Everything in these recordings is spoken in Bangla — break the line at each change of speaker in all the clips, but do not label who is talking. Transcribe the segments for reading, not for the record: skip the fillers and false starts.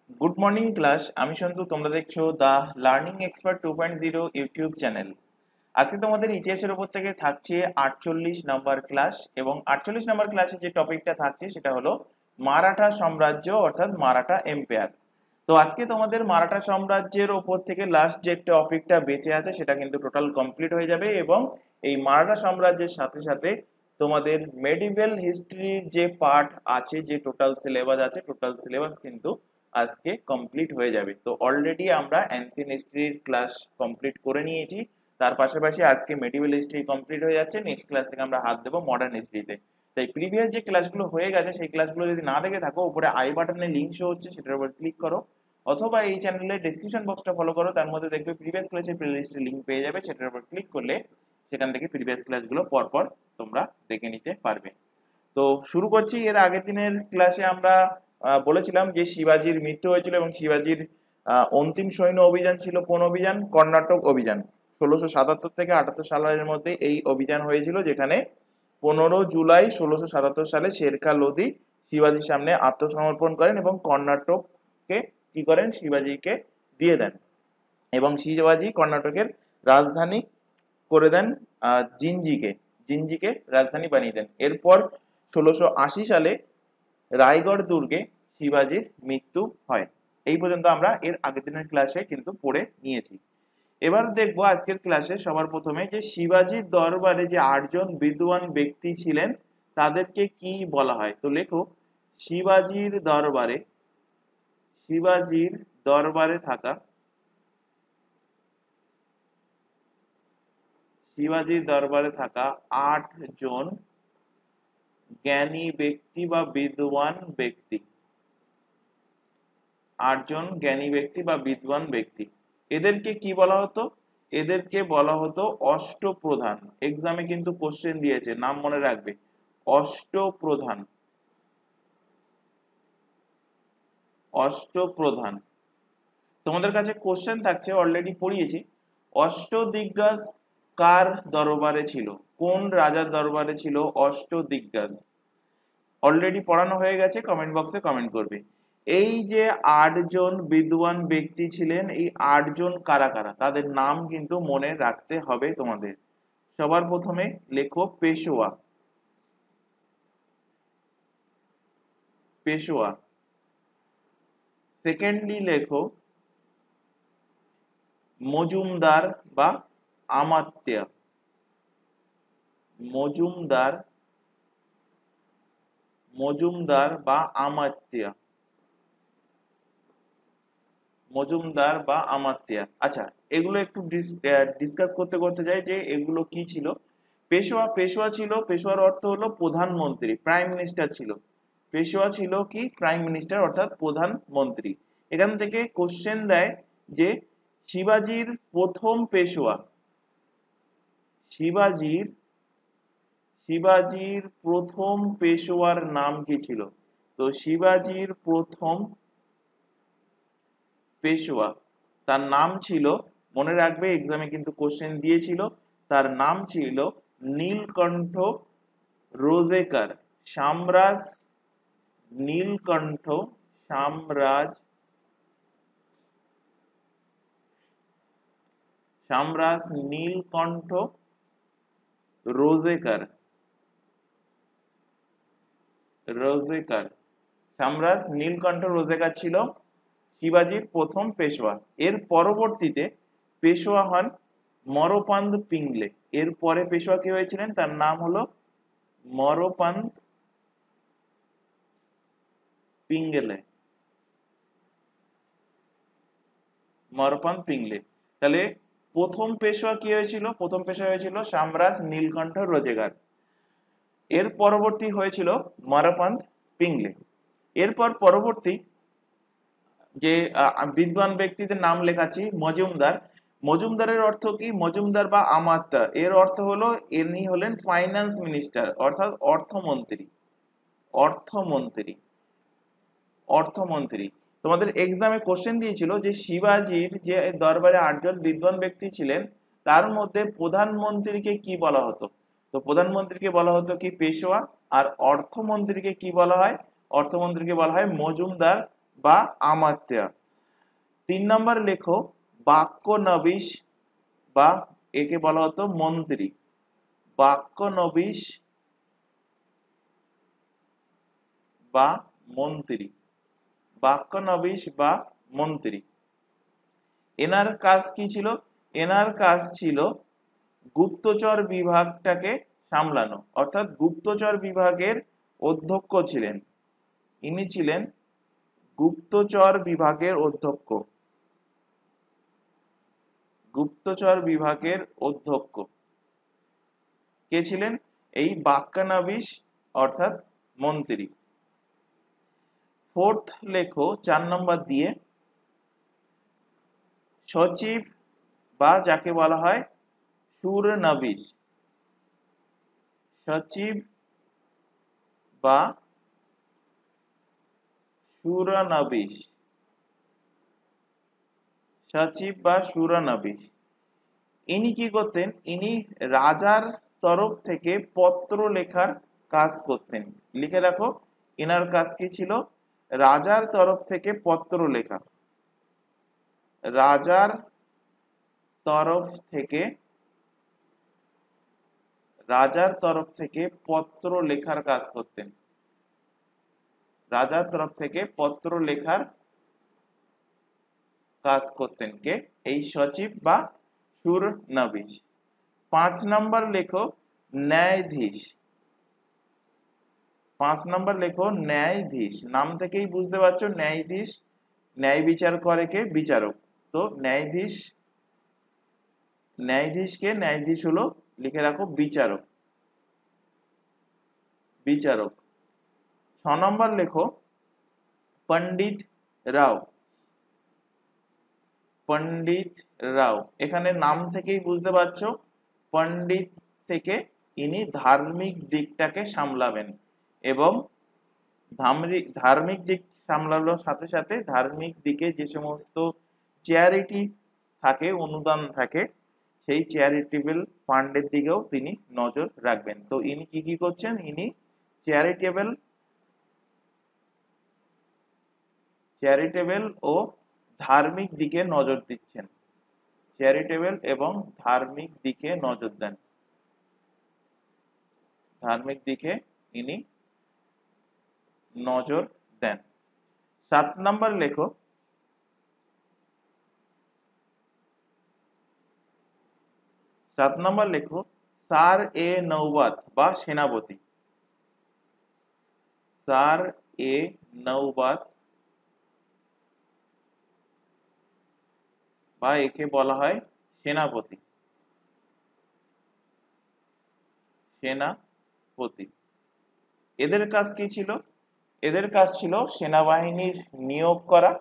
Good morning class. আমি সন্তু, তোমরা দেখছো the learning expert 2.0 YouTube channel. আজকে তোমাদের ইতিহাসের উপর থেকে থাকছে 48 নাম্বার ক্লাস, এবং 48 নাম্বার ক্লাসে যে টপিকটা থাকছে সেটা হলো মারাঠা সাম্রাজ্য, অর্থাৎ মারাঠা এম্পায়ার। তো আজকে তোমাদের মারাঠা সাম্রাজ্যের ওপর থেকে লাস্ট যে টপিকটা বেঁচে আছে সেটা কিন্তু টোটাল কমপ্লিট হয়ে যাবে, এবং এই মারাঠা সাম্রাজ্যের সাথে সাথে তোমাদের মেডিভেল হিস্ট্রির যে পার্ট আছে, যে টোটাল সিলেবাস আছে, টোটাল সিলেবাস কিন্তু আজকে কমপ্লিট হয়ে যাবে। তো অলরেডি আমরা অ্যানসিয়েন্ট হিস্ট্রির ক্লাস কমপ্লিট করে নিয়েছি, তার পাশাপাশি আজকে মেডিভেল হিস্ট্রি কমপ্লিট হয়ে যাচ্ছে। নেক্সট ক্লাস থেকে আমরা হাত দেবো মডার্ন হিস্ট্রিতে। তাই প্রিভিয়াস যে ক্লাসগুলো হয়ে গেছে সেই ক্লাসগুলো যদি না দেখে থাকো, উপরে আই বাটনে লিঙ্ক শো হচ্ছে, সেটার উপর ক্লিক করো, অথবা এই চ্যানেলের ডিসক্রিপশন বক্সটা ফলো করো, তার মধ্যে দেখবে প্রিভিয়াস ক্লাসের প্লেলিস্টের লিঙ্ক পেয়ে যাবে, সেটার উপর ক্লিক করলে সেখান থেকে প্রিভিয়াস ক্লাসগুলো পরপর তোমরা দেখে নিতে পারবে। তো শুরু করছি। এর আগের দিনের ক্লাসে আমরা বলেছিলাম যে শিবাজির মৃত্যু হয়েছিল, এবং শিবাজির অন্তিম সৈন্য অভিযান ছিল কোন অভিযান? কর্ণাটক অভিযান। 1677 থেকে 78 সালের মধ্যে এই অভিযান হয়েছিল, যেখানে 15 জুলাই 1677 সালে শেরখা লোদি শিবাজির সামনে আত্মসমর্পণ করেন এবং কর্ণাটককে কি করেন? শিবাজিকে দিয়ে দেন, এবং শিবাজি কর্ণাটকের রাজধানী করে দেন জিঞ্জিকে। জিঞ্জিকে রাজধানী বানিয়ে দেন। এরপর 1680 সালে রায়গড় দুর্গে শিবাজির মৃত্যু হয়। এই পর্যন্ত আমরা এর আগের দিনের ক্লাসে কিন্তু পড়ে নিয়েছি। এবার দেখবো আজকের ক্লাসে সবার প্রথমে যে শিবাজির দরবারে যে 8জন বিদ্বান ব্যক্তি ছিলেন তাদেরকে কি বলা হয়। তো লেখো, শিবাজির দরবারে শিবাজির দরবারে থাকা শিবাজির দরবারে থাকা 8জন জ্ঞানী ব্যক্তি বা বিদ্বান ব্যক্তি। 8জন জ্ঞানী ব্যক্তি বা বিদ্বান ব্যক্তি, এদেরকে কি বলা হতো? এদেরকে বলা হতো অষ্টপ্রধান। এক্সামে কিন্তু কোশ্চেন দিয়েছে, নাম মনে রাখবে, অষ্টপ্রধান। অষ্টপ্রধান। তোমাদের কাছে কোশ্চেন থাকছে, অলরেডি পড়িয়েছি, অষ্টদিগ্গজ কার দরবারে ছিল? কোন রাজার দরবারে ছিল অষ্টদিগ্গজ? অলরেডি পড়ানো হয়ে গেছে, কমেন্ট বক্সে কমেন্ট করবে। এই যে 8জন বিদ্বান ব্যক্তি ছিলেন, এই 8জন কারা কারা তাদের নাম কিন্তু মনে রাখতে হবে তোমাদের। সবার প্রথমে লেখো পেশোয়া। পেশোয়া। সেকেন্ডলি লেখো মজুমদার বা আমাত্য। মজুমদার মজুমদার বা আমাত্য। মজুমদার বা আমাত্য। আচ্ছা, এগুলো একটু ডিসকাস করতে করতে যাই যে এগুলো কি ছিল। পেশোয়া। পেশোয়া ছিল, পেশোয়ার অর্থ হলো প্রধানমন্ত্রী, প্রাইম মিনিস্টার ছিল। পেশোয়া ছিল কি? প্রাইম মিনিস্টার, অর্থাৎ প্রধানমন্ত্রী। এখান থেকে কোশ্চেন দেয় যে শিবাজির প্রথম পেশোয়া, শিবাজির শিবাজির প্রথম পেশোয়ার নাম কি ছিল? তো শিবাজির প্রথম পেশোয়া, তার নাম ছিল, মনে রাখবে এক্সামে কিন্তু কোশ্চেন দিয়েছিল, তার নাম ছিল নীলকণ্ঠ রোজেকার। সাম্রাজ নীলকণ্ঠ সাম্রাজ সাম্রাজ নীলকণ্ঠ রোজেকার। রোজেকার সাম্রাজ নীলকণ্ঠ রোজেকার ছিল শিবাজির প্রথম পেশোয়া। এর পরবর্তীতে পেশোয়া হন মরোপন্থ পিংলে। এর পরে পেশোয়া কে হয়েছিলেন? তার নাম হলো মরোপন্থ পিংলে। মরোপন্থ পিংলে। তাহলে প্রথম পেশোয়া কি হয়েছিল? প্রথম পেশোয়া হয়েছিল সাম্রাজ নীলকণ্ঠ রোজেকার। এর পরবর্তী হয়েছিল মরোপন্থ পিংলে। এরপর পরবর্তী যে বিদ্বান ব্যক্তিদের নাম লেখাচ্ছি, মজুমদার। মজুমদারের অর্থ কি? মজুমদার বা আমাত্য, এর অর্থ হলো ইনি হলেন ফাইন্যান্স মিনিস্টার, অর্থাৎ অর্থমন্ত্রী। অর্থমন্ত্রী। অর্থমন্ত্রী। তোমাদের এক্সামে কোশ্চেন দিয়েছিল যে শিবাজির যে দরবারে 8জন বিদ্বান ব্যক্তি ছিলেন তার মধ্যে প্রধানমন্ত্রীকে কি বলা হতো? তো প্রধানমন্ত্রীকে বলা হতো কি? পেশোয়া। আর অর্থমন্ত্রীকে কি বলা হয়? অর্থমন্ত্রীকে বলা হয় মজুমদার বা আমাত্য। 3 নম্বর লেখো বাক্যনবীশ বা একে বলা হতো মন্ত্রী। বাক্যনবীশ বা মন্ত্রী, বাক্যনবীশ বা মন্ত্রী। এনার কাজ কি ছিল? এনার কাজ ছিল গুপ্তচর বিভাগটাকে সামলানো, অর্থাৎ গুপ্তচর বিভাগের অধ্যক্ষ ছিলেন। ইনি ছিলেন গুপ্তচর বিভাগের অধ্যক্ষ। গুপ্তচর বিভাগের অধ্যক্ষ কে ছিলেন? এই বাক্যানবীশ অর্থাৎ মন্ত্রী। 4th লেখো 4 নম্বর দিয়ে সচিব বা যাকে বলা হয় সুরনবীশ। সচিব বা সুরনবীশ। সচিব বা সুরনবীশ ইনি কি করতেন? ইনি রাজার তরফ থেকে পত্র লেখার কাজ করতেন। লিখে রাখো, এনার কাজ কি ছিল? রাজার তরফ থেকে পত্র লেখা। রাজার তরফ থেকে পত্র লেখার কাজ করতেন। রাজার তরফ থেকে পত্র লেখার কাজ করতেন কে? এই সচিব বা সুরনবীশ। 5 নম্বর লেখো ন্যায়াধীশ। 5 নম্বর লেখো ন্যায়াধীশ। নাম থেকেই বুঝতে পারছো ন্যায়াধীশ, ন্যায় বিচার করে কে? বিচারক। তো ন্যায়াধীশকে, ন্যায়াধীশ হলো লিখে রাখো বিচারক। বিচারক। 6 নম্বর লেখো পণ্ডিত রাও। পণ্ডিত রাও, এখানে নাম থেকেই বুঝতে পারছো পণ্ডিত থেকে ইনি ধার্মিক দিকটাকে সামলাবেন এবং ধার্মিক দিক সামলানোর সাথে সাথে ধার্মিক দিকে যে সমস্ত চ্যারিটি থাকে, অনুদান থাকে, সেই চ্যারিটেবল ফান্ডের দিকেও তিনি নজর রাখবেন। তো ইনি কি কি করছেন? ইনি চ্যারিটেবল ও ধার্মিক দিকে নজর দিচ্ছেন। চ্যারিটেবল এবং ধার্মিক দিকে নজর দেন। ধার্মিক দিকে ইনি নজর দেন। 7 নম্বর লেখো সার এ নৌবাত বা সেনাপতি। সার এ নৌবাত বা একে বলা হয় সেনাপতি। সেনাপতি এদের কাজ কি ছিল? এদের কাজ ছিল সেনাবাহিনীর নিয়োগ করা,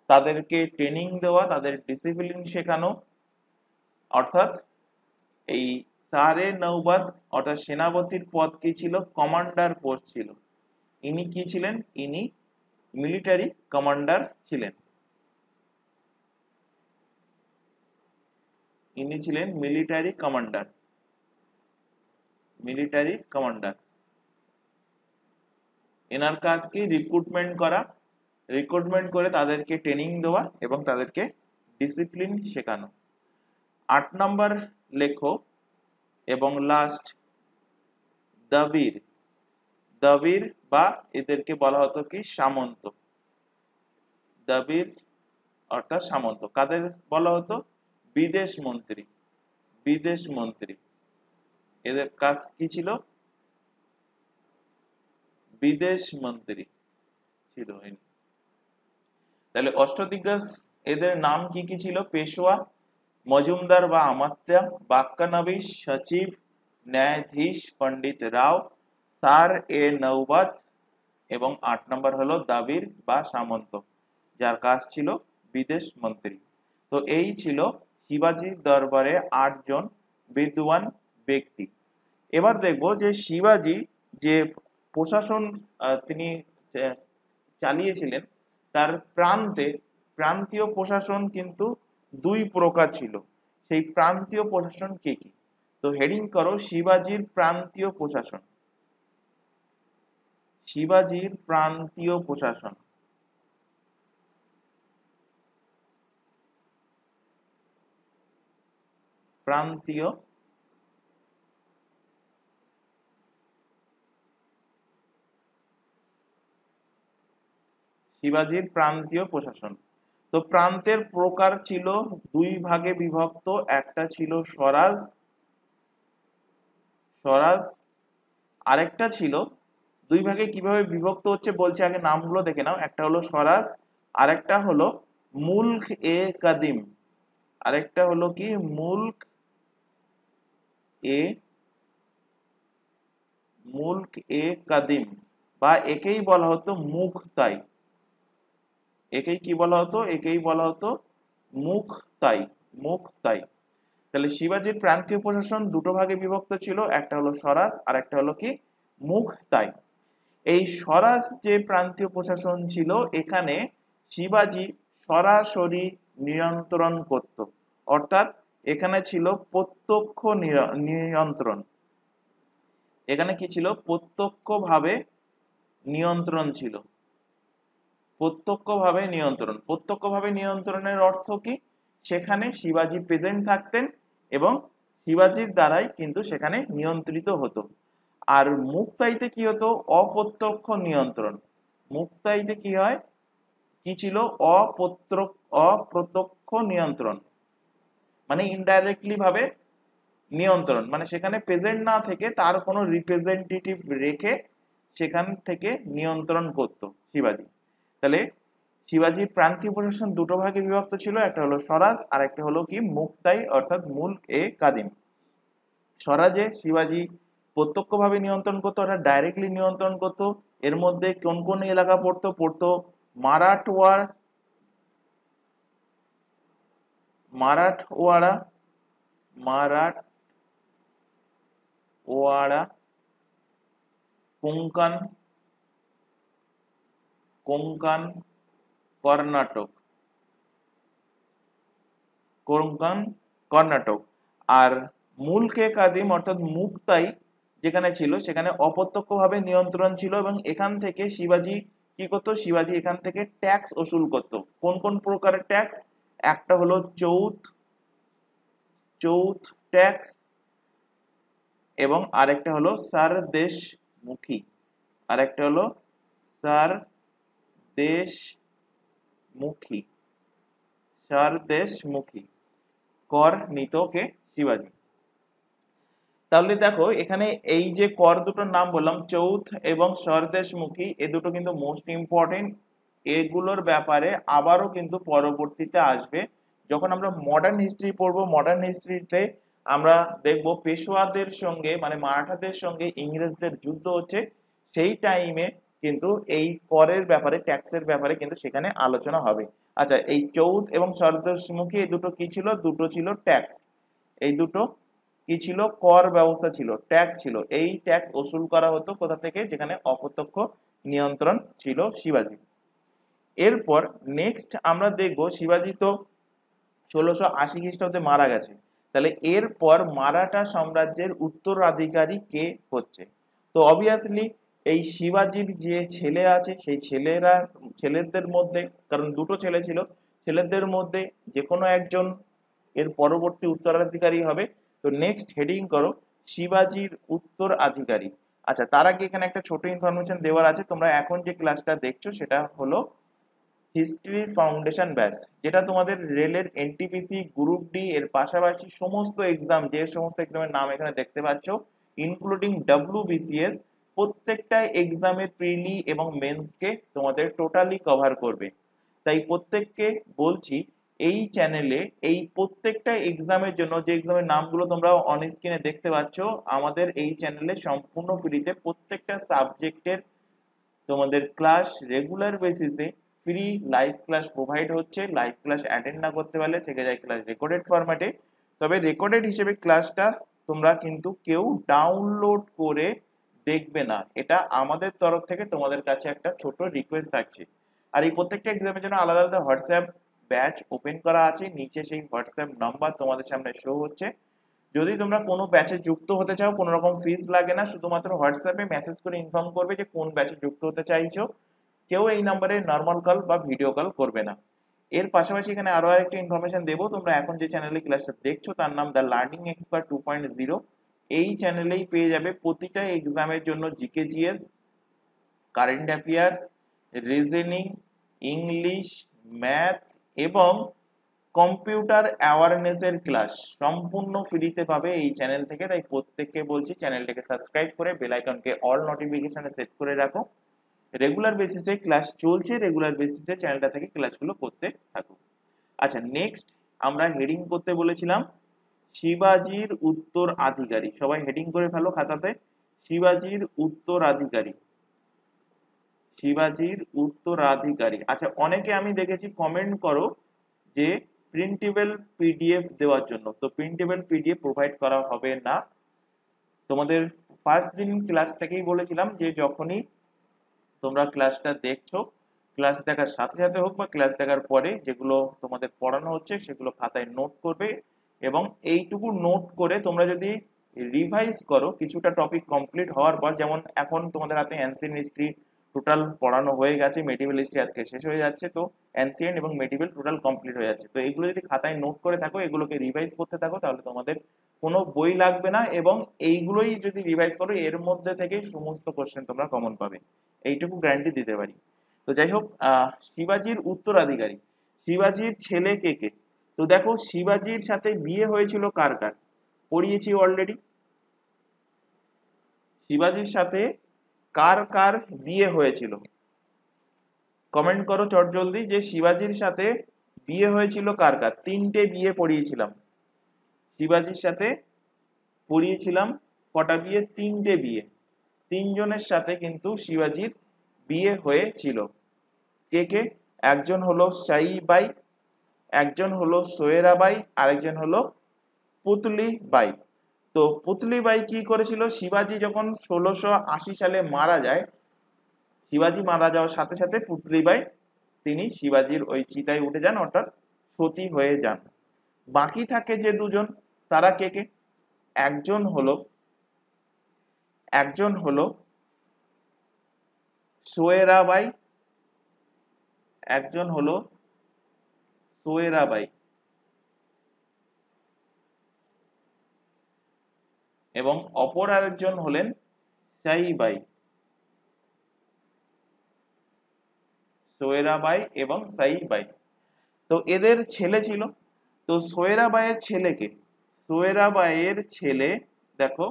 তাদেরকে ট্রেনিং দেওয়া, তাদের ডিসিপ্লিন শেখানো। অর্থাৎ এই সারে নৌবাদ অর্থাৎ সেনাপতির পদ কি ছিল? কমান্ডার পোস্ট ছিল। ইনি কি ছিলেন? ইনি মিলিটারি কমান্ডার ছিলেন। ইনি ছিলেন মিলিটারি কমান্ডার। Military commander. এনার কাজ কি? রিক্রুটমেন্ট করা, রিক্রুটমেন্ট করে তাদেরকে ট্রেনিং দেওয়া এবং তাদেরকে ডিসিপ্লিন শেখানো। 8 নম্বর লেখো এবং লাস্ট দাবির। দাবির বা এদেরকে বলা হতো কি? সামন্ত। দাবির অর্থাৎ সামন্ত। কাদের বলা হতো? বিদেশ মন্ত্রী। বিদেশ মন্ত্রী এদের কাজ কি ছিল? বিদেশ মন্ত্রী ছিল ইনি। তাহলে অষ্টদিগ্গজ এদের নাম কি কি ছিল? পেশোয়া, মজুমদার বা আমাত্য, বাক্যানবীশ, সচিব, ন্যায়াধীশ, পণ্ডিত রাও, সার এ নৌবাত এবং 8 নম্বর হলো দাবির বা সামন্ত, যার কাজ ছিল বিদেশ মন্ত্রী। তো এই ছিল শিবাজির দরবারে 8 জন বিদ্বান ব্যক্তি। এবার দেখব যে শিবাজি যে প্রশাসন তিনি চালিয়েছিলেন, তার প্রান্তীয় প্রশাসন কিন্তু 2 প্রকার ছিল। সেই প্রান্তীয় প্রশাসন কি কি? তো হেডিং করো শিবাজির প্রান্তীয় প্রশাসন। শিবাজির প্রান্তীয় প্রশাসন। প্রান্তীয় শিবাজির প্রান্তীয় প্রশাসন। তো প্রান্তের প্রকার ছিল দুই ভাগে বিভক্ত, একটা ছিল স্বরাজ, স্বরাজ, আরেকটা ছিল দুই ভাগে কিভাবে বিভক্ত হচ্ছে বলছে, আগে নামগুলো দেখে নাও। একটা হলো স্বরাজ, আরেকটা হলো মুলক এ কাদিম, আরেকটা হলো কি মুলক এ, মুলক এ কাদিম, বা একেই বলা হতো মুখতাই। একেই কি বলা হতো? একেই বলা হতো মুখতাই, মুখতাই। তাহলে শিবাজির প্রান্তীয় প্রশাসন দুটো ভাগে বিভক্ত ছিল, একটা হলো স্বরাজ আর একটা হলো কি মুখতাই। এই স্বরাজ যে প্রান্তীয় প্রশাসন ছিল, এখানে শিবাজি সরাসরি নিয়ন্ত্রণ করত, অর্থাৎ এখানে ছিল প্রত্যক্ষ নিয়ন্ত্রণ। এখানে কি ছিল? প্রত্যক্ষভাবে নিয়ন্ত্রণ ছিল, প্রত্যক্ষভাবে নিয়ন্ত্রণ। প্রত্যক্ষভাবে নিয়ন্ত্রণের অর্থ কি? সেখানে শিবাজি প্রেজেন্ট থাকতেন এবং শিবাজির দ্বারাই কিন্তু সেখানে নিয়ন্ত্রিত হতো। আর মুক্তাইতে কি হতো? অপ্রত্যক্ষ নিয়ন্ত্রণ। মুক্তাইতে কি হয়? কি ছিল? অপ্রত্যক্ষ নিয়ন্ত্রণ, মানে ইনডাইরেক্টলি ভাবে নিয়ন্ত্রণ, মানে সেখানে প্রেজেন্ট না থেকে তার কোনো রিপ্রেজেন্টেটিভ রেখে সেখান থেকে নিয়ন্ত্রণ করত শিবাজি। তাহলে শিবাজির প্রান্তীয় প্রশাসন দুটো ভাগে বিভক্ত ছিল, একটা হলো স্বরাজ আর একটা হলো কি মুক্তাই অর্থাৎ মুলক এ কাদিম। স্বরাজে শিবাজি প্রত্যক্ষভাবে নিয়ন্ত্রণ করতো, অর্থাৎ ডাইরেক্টলি নিয়ন্ত্রণ করতো। এর মধ্যে কোন কোন এলাকা পড়তো? পড়তো মারাঠওয়াড়া, মারাঠওয়াড়া, মারাঠওয়াড়া, কোঙ্কন, কোঙ্কন, কর্ণাটক, কোঙ্কন, কর্ণাটক। আর মুলকে কাদিম অর্থাৎ মুক্তাই যেখানে ছিল সেখানে অপ্রত্যক্ষভাবে নিয়ন্ত্রণ ছিল, এবং এখান থেকে শিবাজি কি করতো? শিবাজি এখান থেকে ট্যাক্স ওসুল করত। কোন কোন প্রকারের ট্যাক্স? একটা হলো চৌথ, চৌথ ট্যাক্স, এবং আরেকটা হলো সারদেশমুখী, আরেকটা হলো সারদেশমুখী, সারদেশমুখী কর নিত কে? শিবাজি। তাহলে দেখো এখানে এই যে কর দুটোর নাম বললাম, চৌথ এবং স্বরদেশমুখী, এ দুটো কিন্তু মোস্ট ইম্পর্টেন্ট। এগুলোর ব্যাপারে আবারও কিন্তু পরবর্তীতে আসবে, যখন আমরা মডার্ন হিস্ট্রি পড়বো। মডার্ন হিস্ট্রিতে আমরা দেখব পেশওয়াদের সঙ্গে মানে মারাঠাদের সঙ্গে ইংরেজদের যুদ্ধ হচ্ছে, সেই টাইমে কিন্তু এই করের ব্যাপারে, ট্যাক্সের ব্যাপারে কিন্তু সেখানে আলোচনা হবে। আচ্ছা, এই চৌথ এবং স্বরদেশমুখী এই দুটো কি ছিল? দুটো ছিল ট্যাক্স। এই দুটো কি ছিল? কর ব্যবস্থা ছিল, ট্যাক্স ছিল। এই ট্যাক্স ওসুল করা হতো কোথা থেকে? যেখানে অপ্রত্যক্ষ নিয়ন্ত্রণ ছিল শিবাজি। এরপর নেক্সট আমরা দেখব, শিবাজি তো 1680 খ্রিস্টাব্দে মারা গেছে, তাহলে এরপর মারাঠা সাম্রাজ্যের উত্তরাধিকারী কে হচ্ছে? তো অবভিয়াসলি এই শিবাজির যে ছেলে আছে সেই ছেলেদের মধ্যে, কারণ দুটো ছেলে ছিল, ছেলেদের মধ্যে যে কোনো একজন এর পরবর্তী উত্তরাধিকারী হবে। তো নেক্সট হেডিং করো শিবাজির উত্তরাধিকারী। আচ্ছা, তার আগে এখানে একটা ছোট ইনফরমেশন দেওয়ার আছে। তোমরা এখন যে ক্লাসটা দেখছো সেটা হলো হিস্ট্রি ফাউন্ডেশন ব্যাচ, যেটা তোমাদের রেলের এনটিপিসি গ্রুপ ডি এর পাশাপাশি সমস্ত এক্সাম, যে সমস্ত এক্সামের নাম এখানে দেখতে পাচ্ছ ইনক্লুডিং WBCS, প্রত্যেকটা এক্সামের প্রিলি এবং মেন্সকে তোমাদের টোটালি কভার করবে। তাই প্রত্যেককে বলছি, এই চ্যানেলে এই প্রত্যেকটা এক্সামের জন্য যে এক্সামের নামগুলো তোমরা অন স্ক্রিনে দেখতে পাচ্ছ, আমাদের এই চ্যানেলে সম্পূর্ণ ফ্রিতে প্রত্যেকটা সাবজেক্টের তোমাদের ক্লাস রেগুলার বেসিসে ফ্রি লাইভ ক্লাস প্রোভাইড হচ্ছে। লাইভ ক্লাস অ্যাটেন্ড না করতে পারলে থেকে যায় ক্লাস রেকর্ডেড ফরম্যাটে। তবে রেকর্ডেড হিসেবে ক্লাসটা তোমরা কিন্তু কেউ ডাউনলোড করে দেখবে না, এটা আমাদের তরফ থেকে তোমাদের কাছে একটা ছোট রিকোয়েস্ট থাকছে। আর এই প্রত্যেকটা এক্সামের জন্য আলাদা আলাদা হোয়াটসঅ্যাপ ব্যাচ ওপেন করা আছে, নিচে সেই হোয়াটসঅ্যাপ নাম্বার তোমাদের সামনে শো হচ্ছে। যদি তোমরা কোনো ব্যাচে যুক্ত হতে চাও, কোনো রকম ফিস লাগে না, শুধুমাত্র হোয়াটসঅ্যাপে মেসেজ করে ইনফর্ম করবে যে কোন ব্যাচে যুক্ত হতে চাইছো। কেউ এই নাম্বারে নর্মাল কল বা ভিডিও কল করবে না। এর পাশাপাশি এখানে আরো আরেকটা ইনফরমেশন দেবো, তোমরা এখন যে চ্যানেলে ক্লাসটা দেখছো তার নাম দ্য লার্নিং এক্সপার্ট 2.0। এই চ্যানেলেই পেয়ে যাবে প্রতিটা এক্সামের জন্য GK GS, current affairs, reasoning, English, math এবং কম্পিউটার অ্যাওয়ারনেসের ক্লাস সম্পূর্ণ ফ্রিতে পাবে এই চ্যানেল থেকে। তাই প্রত্যেককে বলছি চ্যানেলটাকে সাবস্ক্রাইব করে বেল আইকনকে অল নোটিফিকেশনে সেট করে রাখো। রেগুলার বেসিসে ক্লাস চলছে, রেগুলার বেসিসে চ্যানেলটা থেকে ক্লাসগুলো করতে থাকো। আচ্ছা, নেক্সট আমরা হেডিং করতে বলেছিলাম শিবাজির উত্তরাধিকারী। সবাই হেডিং করে ফেলো খাতাতে, শিবাজির উত্তরাধিকারী, শিবাজির উত্তরাধিকারী। আচ্ছা, অনেকে আমি দেখেছি কমেন্ট করো যে প্রিন্টেবল পিডিএফ দেওয়ার জন্য, তো প্রিন্টেবল পিডিএফ প্রোভাইড করা হবে না। তোমাদের ফার্স্ট দিন ক্লাস থেকেই বলেছিলাম যে যখনই তোমরা ক্লাসটা দেখছো, ক্লাস দেখার সাথে সাথে হোক বা ক্লাস দেখার পরে যেগুলো তোমাদের পড়ানো হচ্ছে সেগুলো খাতায় নোট করবে, এবং এইটুকু নোট করে তোমরা যদি রিভাইজ করো কিছুটা টপিক কমপ্লিট হওয়ার পর, যেমন এখন তোমাদের হাতে অ্যানসিয়েন্ট হিস্ট্রি টোটাল পড়ানো হয়ে গেছে, মেডিভেল হিস্ট্রি আজকে শেষ হয়ে যাচ্ছে, তো অ্যানসিয়েন্ট এবং মেডিভেল টোটাল কমপ্লিট হয়ে যাচ্ছে। তো এগুলো যদি খাতায় নোট করে থাকো, এগুলোকে রিভাইজ করতে থাকো, তাহলে তোমাদের কোনো বই লাগবে না, এবং এইগুলোই যদি রিভাইজ করো এর মধ্যে থেকে সমস্ত কোশ্চেন তোমরা কমন পাবে, এইটুকু গ্যারান্টি দিতে পারি। তো যাই হোক, শিবাজির উত্তরাধিকারী, শিবাজির ছেলে কে কে? তো দেখো শিবাজির সাথে বিয়ে হয়েছিল কার কার, পড়িয়েছি অলরেডি। শিবাজির সাথে কার কার বিয়ে হয়েছিল? কমেন্ট করো চটজলদি যে শিবাজির সাথে বিয়ে হয়েছিল কার কার। তিনটে বিয়ে পড়িয়েছিলাম, শিবাজির সাথে পড়িয়েছিলাম কটা বিয়ে? তিনটে বিয়ে। তিনজনের সাথে কিন্তু শিবাজির বিয়ে হয়েছিল। কে কে? একজন হলো সাইবাই, একজন হলো সোয়েরাবাই, আরেকজন হলো পুতলিবাই। তো পুতলিবাই কি করেছিল? শিবাজি যখন 1680 সালে মারা যায়, শিবাজি মারা যাওয়ার সাথে সাথে পুতলিবাই তিনি শিবাজির ওই চিতায় উঠে যান, অর্থাৎ সতী হয়ে যান। বাকি থাকে যে দুজন, তারা কে কে? একজন হলো সোয়েরাবাই, একজন হলো সোয়েরাবাই এবং অপর আরেকজন হলেন সাইবাই। সোয়েরাবাই এবং সাইবাই, তো এদের ছেলে ছিল। তো সোয়েরাবাইয়ের ছেলেকে, সোয়েরাবাইয়ের ছেলে দেখো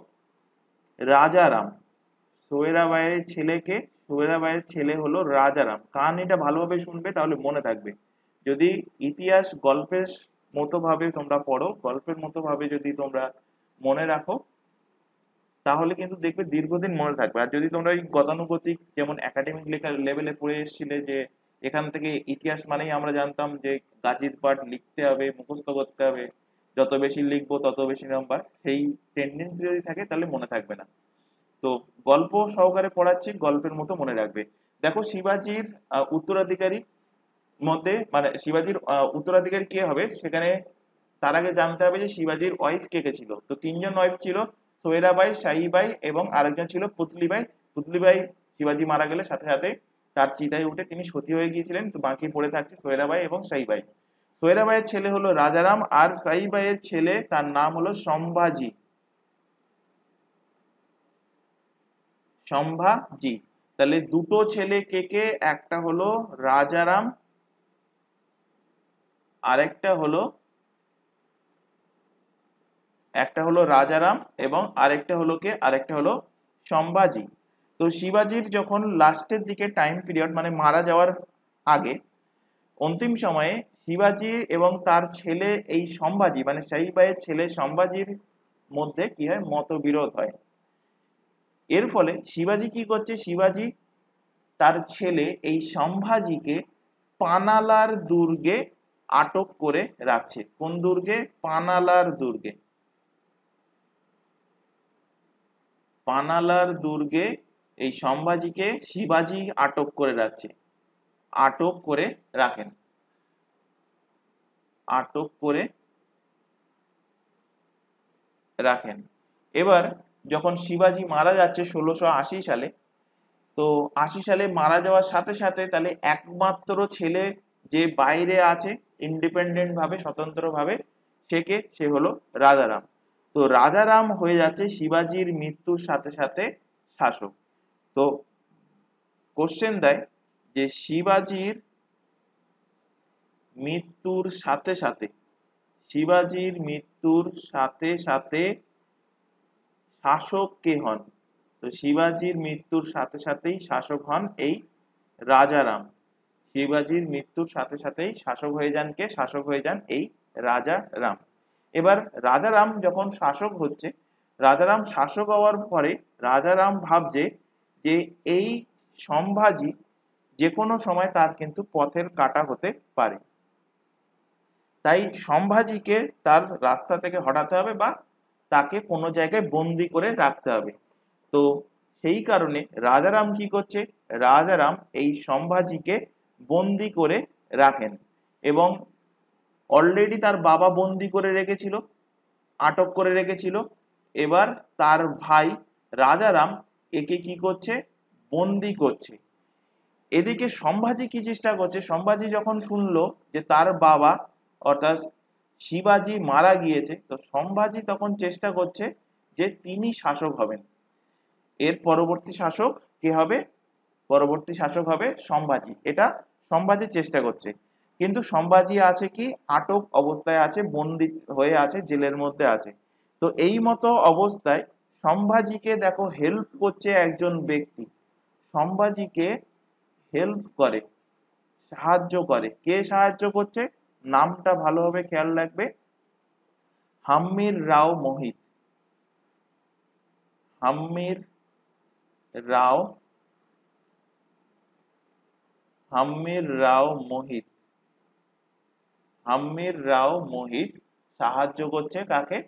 রাজারাম, সোয়েরাবাইয়ের ছেলেকে, সোয়েরাবাইয়ের ছেলে হলো রাজারাম। কাহিনীটা ভালোভাবে শুনবে তাহলে মনে থাকবে। যদি ইতিহাস গল্পের মতো ভাবে তোমরা পড়ো, গল্পের মতো ভাবে যদি তোমরা মনে রাখো, তাহলে কিন্তু দেখবে দীর্ঘদিন মনে থাকবে। আর যদি তোমরা এই গতানুগতিক যেমন একাডেমিক লেভেলে পড়ে এসেছিলে যে এখান থেকে ইতিহাস মানেই আমরা জানতাম যে গাজির পাঠ লিখতে হবে, মুখস্থ করতে হবে, যত বেশি লিখবো তত বেশি নাম্বার, সেই টেন্ডেন্সি যদি থাকে তাহলে মনে থাকবে না। তো গল্প সহকারে পড়াচ্ছি, গল্পের মতো মনে রাখবে। দেখো শিবাজির উত্তরাধিকারী মধ্যে, মানে শিবাজির উত্তরাধিকারী কে হবে সেখানে তার আগে জানতে হবে যে শিবাজির ওয়াইফ কে কে ছিল। তো তিনজন ওয়াইফ ছিল, সোয়েরাবাই, সাইবাই এবং আরেকজন ছিল পুতলিবাই। পুতলিবাই শিবাজি মারা গেলে সাথে সাথে তার চিতায় উঠে তিনি সতী হয়ে গিয়েছিলেন। তো বাকি পড়ে থাকছে সোয়েরাবাই এবং সাইবাই। সোয়েরাবাইয়ের ছেলে হলো রাজারাম, আর সাইবাইয়ের ছেলে তার নাম হলো সম্ভাজি, সম্ভাজি। তাহলে দুটো ছেলে কে কে? একটা হলো রাজারাম, আরেকটা হলো রাজারাম এবং আরেকটা হলো কে? আরেকটা হলো সম্ভাজি। তো শিবাজির যখন লাস্টের দিকে টাইম পিরিয়ড, মানে মারা যাওয়ার আগে অন্তিম সময়ে শিবাজি এবং তার ছেলে এই সম্ভাজি, মানে সাইবাইয়ের ছেলে সম্ভাজির মধ্যে কি হয়? মতবিরোধ হয়। এর ফলে শিবাজি কি করছে? শিবাজি তার ছেলে এই সম্ভাজিকে পানালার দুর্গে আটক করে রাখছে। কোন দুর্গে? পানালার দুর্গে। পানালার দুর্গে এই সম্ভাজিকে শিবাজি আটক করে রাখছে, আটক করে রাখেন, আটক করে রাখেন। এবার যখন শিবাজি মারা যাচ্ছে 1680 সালে, তো 80 সালে মারা যাওয়ার সাথে সাথে তাহলে একমাত্র ছেলে যে বাইরে আছে ইন্ডিপেন্ডেন্ট ভাবে, স্বতন্ত্র ভাবে, সে হলো রাজারাম। তো রাজারাম হয়ে যাচ্ছে শিবাজির মৃত্যুর সাথে সাথে শাসক। তো কোশ্চেন দেয় যে শিবাজির মৃত্যুর সাথে সাথে, শিবাজির মৃত্যুর সাথে সাথে শাসক কে হন? তো শিবাজির মৃত্যুর সাথে সাথেই শাসক হন এই রাজারাম। শিবাজির মৃত্যুর সাথে সাথেই শাসক হয়ে যান কে? শাসক হয়ে যান এই রাজারাম। এবার রাজারাম যখন শাসক হচ্ছে, রাজারাম শাসক হওয়ার পরে রাজারাম ভাবছে যে এই সম্ভাজি যে কোনো সময় তার কিন্তু পথের কাঁটা হতে পারে, তাই সম্ভাজিকে তার রাস্তা থেকে হটাতে হবে বা তাকে কোনো জায়গায় বন্দি করে রাখতে হবে। তো সেই কারণে রাজারাম কি করছে? রাজারাম এই সম্ভাজিকে বন্দি করে রাখেন এবং অলরেডি তার বাবা বন্দি করে রেখেছিল, আটক করে রেখেছিল। এবার তার ভাই রাজারাম একে কি করছে? বন্দি করছে। এদিকে সম্ভাজি কি চেষ্টা করছে? সম্ভাজি যখন শুনলো যে তার বাবা অর্থাৎ শিবাজি মারা গিয়েছে, তো সম্ভাজি তখন চেষ্টা করছে যে তিনি শাসক হবেন। এর পরবর্তী শাসক কে হবে? পরবর্তী শাসক হবে সম্ভাজি। এটা সম্ভাজি চেষ্টা করছে, কিন্তু সম্ভাজি আছে কি? আটক অবস্থায় আছে, বন্দি হয়ে আছে, জেলের মধ্যে আছে। তো এই মতো অবস্থায় সম্ভাজিকে দেখো হেল্প করছে একজন ব্যক্তি, সম্ভাজিকে হেল্প করে, সাহায্য করে। কে সাহায্য করছে? নামটা ভালোভাবে খেয়াল রাখবে, হাম্মির রাও মোহিত। হাম্মির রাও, হাম্মির রাও মোহিত, হাম্মির রাও মোহিত সাহায্য করছে কাকে?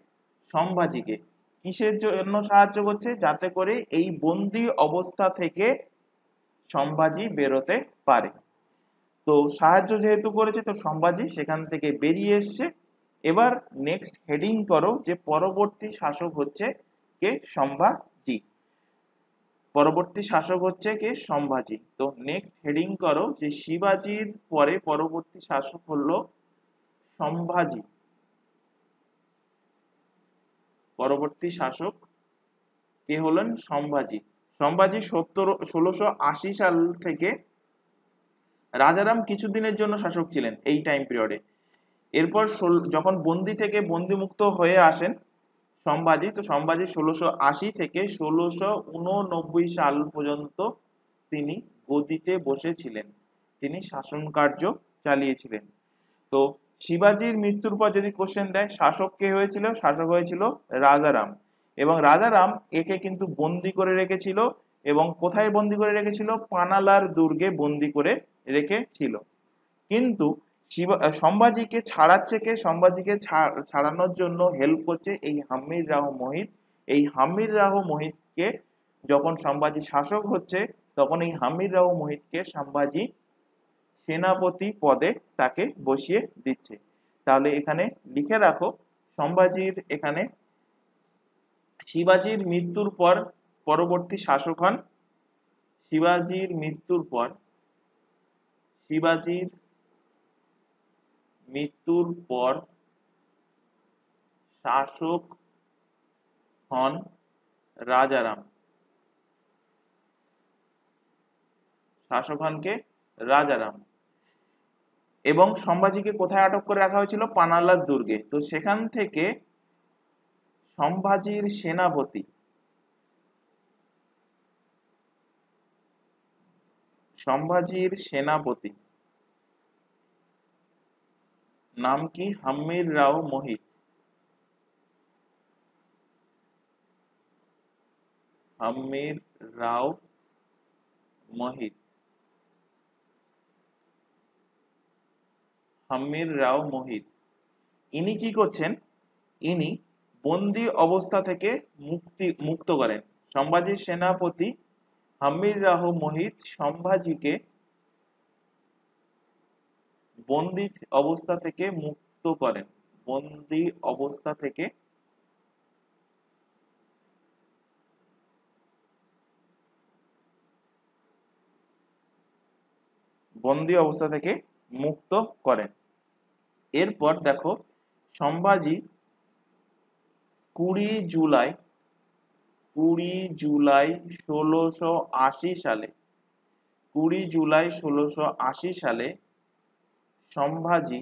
সম্ভাজিকে। কিসের জন্য সাহায্য করছে? যাতে করে এই বন্দি অবস্থা থেকে সম্ভাজি বেরোতে পারে। তো সাহায্য যেহেতু করেছে, তো সম্ভাজি সেখান থেকে বেরিয়ে এসছে। এবার নেক্সট হেডিং করো যে পরবর্তী শাসক হচ্ছে কে? সম্ভাজি। পরবর্তী শাসক হচ্ছে কে? সম্ভাজি। তো নেক্সট হেডিং করো যে শিবাজির পরে পরবর্তী শাসক হলো সম্ভাজি। পরবর্তী শাসক কে হলেন? সম্ভাজি। সম্ভাজি 1680 সাল থেকে রাজারাম কিছুদিনের জন্য শাসক ছিলেন এই টাইম পিরিয়ডে। এরপর যখন বন্দি থেকে বন্দিমুক্ত হয়ে আসেন সম্ভাজি, তো সম্ভাজি 1680 থেকে 1689 সাল পর্যন্ত তিনি গদিতে বসেছিলেন, তিনি শাসন কার্য চালিয়েছিলেন। তো শিবাজির মৃত্যুর পর যদি কোশ্চেন দেয় শাসক কে হয়েছিল? শাসক হয়েছিল রাজারাম। এবং রাজারাম একে কিন্তু বন্দি করে রেখেছিল, এবং কোথায় বন্দি করে রেখেছিল? পানালার দুর্গে বন্দি করে রেখেছিল। কিন্তু সম্ভাজিকে ছাড়াচ্ছে কে? সম্ভাজিকে ছাড়ানোর জন্য হেল্প করছে এই হাম্মির রাও মোহিত। এই হাম্মির রাও মোহিতকে যখন সম্ভাজি শাসক হচ্ছে, তখন এই হাম্মির রাও মোহিতকে সম্ভাজি সেনাপতি পদে তাকে বসিয়ে দিচ্ছে। তাহলে এখানে লিখে রাখো সম্ভাজির এখানে শিবাজির মৃত্যুর পর পরবর্তী শাসক হন, শিবাজির মৃত্যুর পর, শিবাজির মৃত্যুর পর শাসক হন রাজারাম। শাসক হন কে? রাজারাম। এবং সম্ভাজিকে কোথায় আটক করে রাখা হয়েছিল? পানালার দুর্গে। তো সেখান থেকে সম্ভাজির সেনাপতি, সম্ভাজির সেনাপতি নাম কি? হাম্মির রাও মোহিত। হাম্মির রাও মোহিত, হাম্মির রাও মোহিত। ইনি কি করছেন? ইনি বন্দি অবস্থা থেকে মুক্ত করেন। সম্ভাজির সেনাপতি হাম্মির রাও মোহিত সম্ভাজিকে বন্দি অবস্থা থেকে মুক্ত করেন। বন্দি অবস্থা থেকে মুক্ত করেন। এরপর দেখো সম্ভাজি 20 জুলাই 1680 সালে সম্ভাজি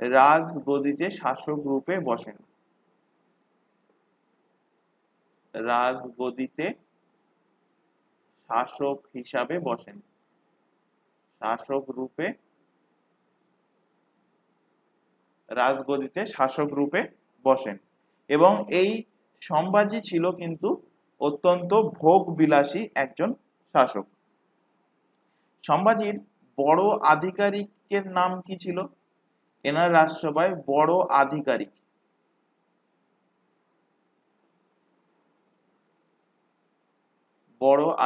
রাজগদিতে শাসক রূপে বসেন। রাজগদিতে শাসক হিসাবে বসেন, রাজগদিতে শাসক রূপে বসেন। এবং এই সম্ভাজি ছিল কিন্তু অত্যন্ত ভোগ বিলাসী একজন শাসক। সম্ভাজির বড় আধিকারিকের নাম কি ছিল? এনার রাজসভায় বড়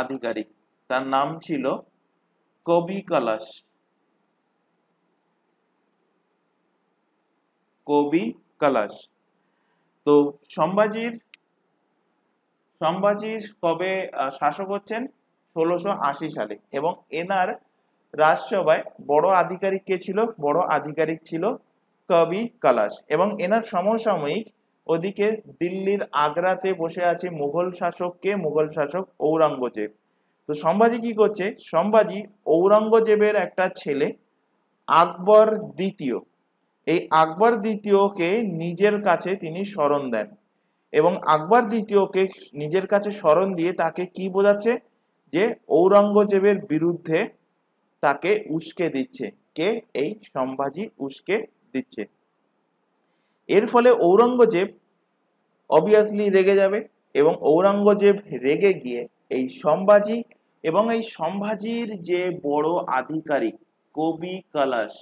আধিকারিক তার নাম ছিল কবি কলাশ। তো সম্ভাজির কবে শাসক হচ্ছেন? 1680 সালে। এবং এনার রাজসভায় বড় আধিকারিক কে ছিল? বড় আধিকারিক ছিল কবি কালাশ। এবং এনার সমসাময়িক ওদিকে দিল্লির আগ্রাতে বসে আছে মুঘল শাসক ঔরঙ্গজেব। তো সম্ভাজি কি করছে? সম্ভাজি ঔরঙ্গজেবের একটা ছেলে আকবর দ্বিতীয়, এই আকবর দ্বিতীয়কে নিজের কাছে তিনি শরণ দেন। এবং আকবর দ্বিতীয়কে নিজের কাছে শরণ দিয়ে তাকে কি বোঝাচ্ছে? যে ঔরঙ্গজেবের বিরুদ্ধে তাকে উস্কে দিচ্ছে। কে? এই সম্ভাজি উস্কে দিচ্ছে। এর ফলে ঔরঙ্গজেব অবভিয়াসলি রেগে যাবে এবং ঔরঙ্গজেব রেগে গিয়ে এই সম্ভাজি এবং এই সম্ভাজির যে বড় আধিকারিক কবি কালাশ,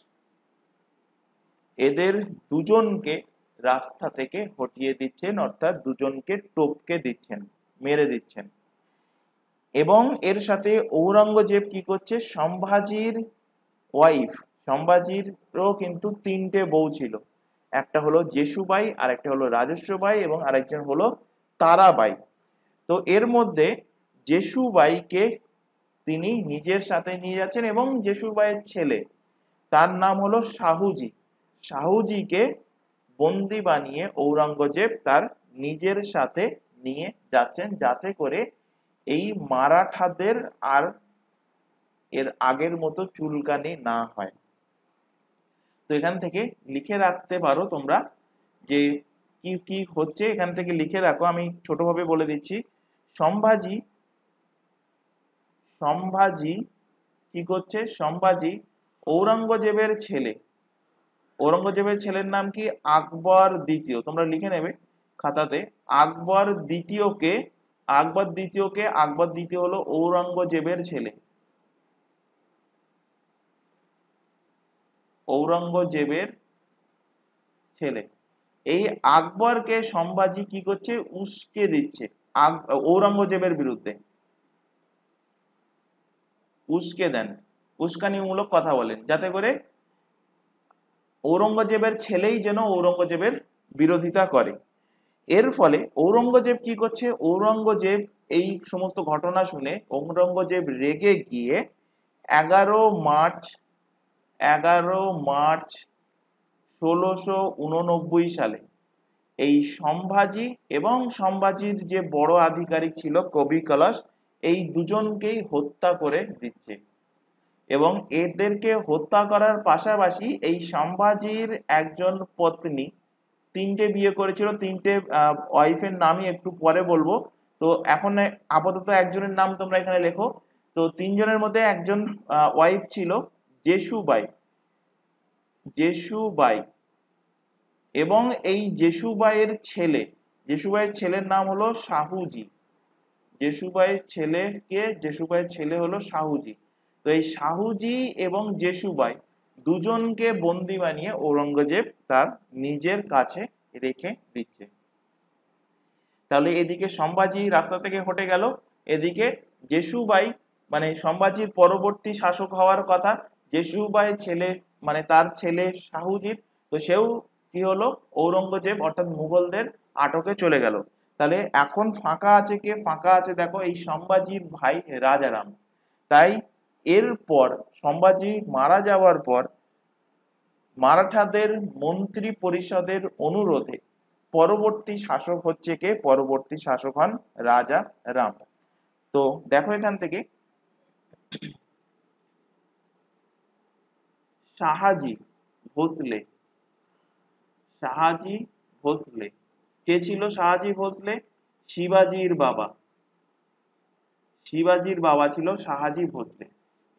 এদের দুজনকে রাস্তা থেকে হটিয়ে দিচ্ছেন, অর্থাৎ দুজনকে টপকে দিচ্ছেন, মেরে দিচ্ছেন। এবং এর সাথে ঔরঙ্গজেব কি করছে? সম্ভাজির ওয়াইফ, সম্ভাজিরও কিন্তু 3টে বউ ছিল, একটা হলো জেসুবাই, আরেকটা হলো রাজস্ববাই এবং আরেকজন হলো তারাবাই। তো এর মধ্যে জেসুবাইকে তিনি নিজের সাথে নিয়ে যাচ্ছেন এবং জেসুবাইয়ের ছেলে, তার নাম হলো শাহুজিকে বন্দি বানিয়ে ঔরঙ্গজেব তার নিজের সাথে নিয়ে যাচ্ছেন, যাতে করে এই মারাঠাদের আর এর আগের মতো চুলকানি না হয়। তো এখান থেকে লিখে রাখতে পারো তোমরা যে কি কি হচ্ছে, এখান থেকে লিখে রাখো। আমি ছোটভাবে বলে দিচ্ছি। সম্ভাজি কি করছে? সম্ভাজি ঔরঙ্গজেবের ছেলের নাম কি? আকবর দ্বিতীয়। তোমরা লিখে নেবে খাতাতে। আকবর দ্বিতীয় হলো ঔরঙ্গজেবের ছেলে। এই আকবরকে সম্ভাজি কি করছে? উস্কে দিচ্ছে ঔরঙ্গজেবের বিরুদ্ধে, উস্কে দেন, উস্কানিমূলক কথা বলেন, যাতে করে ঔরঙ্গজেবের ছেলেই যেন ঔরঙ্গজেবের বিরোধিতা করে। এর ফলে ঔরঙ্গজেব কি করছে? ঔরঙ্গজেব এই সমস্ত ঘটনা শুনে ঔরঙ্গজেব রেগে গিয়ে 11 মার্চ 1689 সালে এই সম্ভাজি এবং সম্ভাজির যে বড় আধিকারিক ছিল কবি কালাশ, এই দুজনকেই হত্যা করে দিচ্ছে। এবং এদেরকে হত্যা করার পাশাপাশি এই সম্ভাজির একজন পত্নী, 3টে বিয়ে করেছিল, 3টে ওয়াইফের নামই একটু পরে বলবো। তো এখন আপাতত একজনের নাম তোমরা এখানে লেখো। তো 3জনের মধ্যে একজন ওয়াইফ ছিল জেসুবাই এবং এই জেসুবাইয়ের ছেলের নাম হলো শাহুজি। জেসুবাইয়ের ছেলে হলো শাহুজি। তো এই শাহুজি এবং জেসুবাই দুজনকে বন্দি বানিয়ে ঔরঙ্গজেব তার নিজের কাছে রেখে দিচ্ছে। তাহলে এদিকে সম্ভাজি রাস্তা থেকে হটে গেল, এদিকে জেসুবাই মানে সম্ভাজির পরবর্তী শাসক হওয়ার কথা, জেসুবাইয়ের ছেলে মানে তার ছেলে শাহুজির, তো সেও কি হলো? ঔরঙ্গজেব অর্থাৎ মুঘলদের আটকে চলে গেল। তাহলে এখন ফাঁকা আছে কে? ফাঁকা আছে দেখো এই সম্ভাজির ভাই রাজারাম। তাই এরপর সম্ভাজি মারা যাওয়ার পর মারাঠাদের মন্ত্রী পরিষদের অনুরোধে পরবর্তী শাসক হচ্ছে কে? পরবর্তী শাসক হন রাজা রাম। তো দেখো এখান থেকে শাহাজি ভোসলে। শাহাজি ভোসলে কে ছিল? শাহাজি ভোসলে শিবাজির বাবা। শিবাজির বাবা ছিল শাহাজি ভোসলে।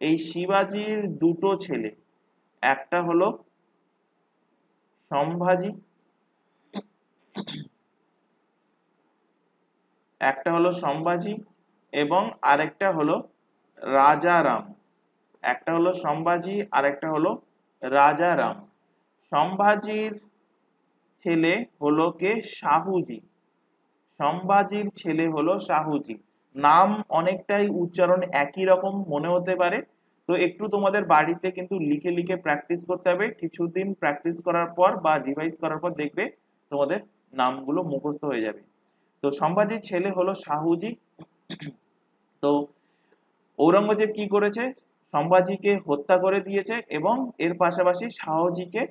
এই শিবাজির দুটো ছেলে, একটা হলো সম্ভাজি, একটা হলো সম্ভাজি এবং আরেকটা হলো রাজারাম। একটা হলো সম্ভাজি আর একটা হলো রাজারাম। সম্ভাজির ছেলে হলো কে? শাহুজি। সম্ভাজির ছেলে হলো শাহুজি। নাম অনেকটাই উচ্চারণ একই রকম মনে হতে পারে, তো একটু তোমাদের বাড়িতে কিন্তু লিখে লিখে প্র্যাকটিস করতে হবে। কিছুদিন প্র্যাকটিস করার পর বা রিভাইজ করার পর দেখবে তোমাদের নামগুলো মুখস্থ হয়ে যাবে। তো সম্ভাজির ছেলে হলো শাহুজি। তো ঔরঙ্গজেব কি করেছে? সম্ভাজিকে হত্যা করে দিয়েছে এবং এর পাশাপাশি শাহজিকে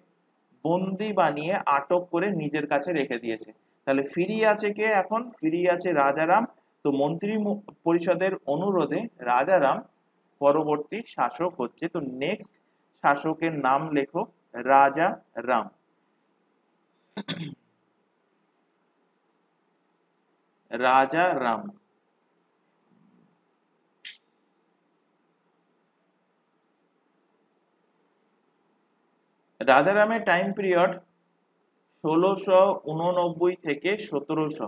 বন্দি বানিয়ে আটক করে নিজের কাছে রেখে দিয়েছে। তাহলে ফিরিয়ে আছে কে? এখন ফিরিয়ে আছে রাজারাম। তো মন্ত্রী পরিষদের অনুরোধে রাজারাম পরবর্তী শাসক হচ্ছে। তো নেক্সট শাসকের নাম লেখো রাজা রাম। রাজা রাম। রাজারামের টাইম পিরিয়ড 1689 থেকে 1700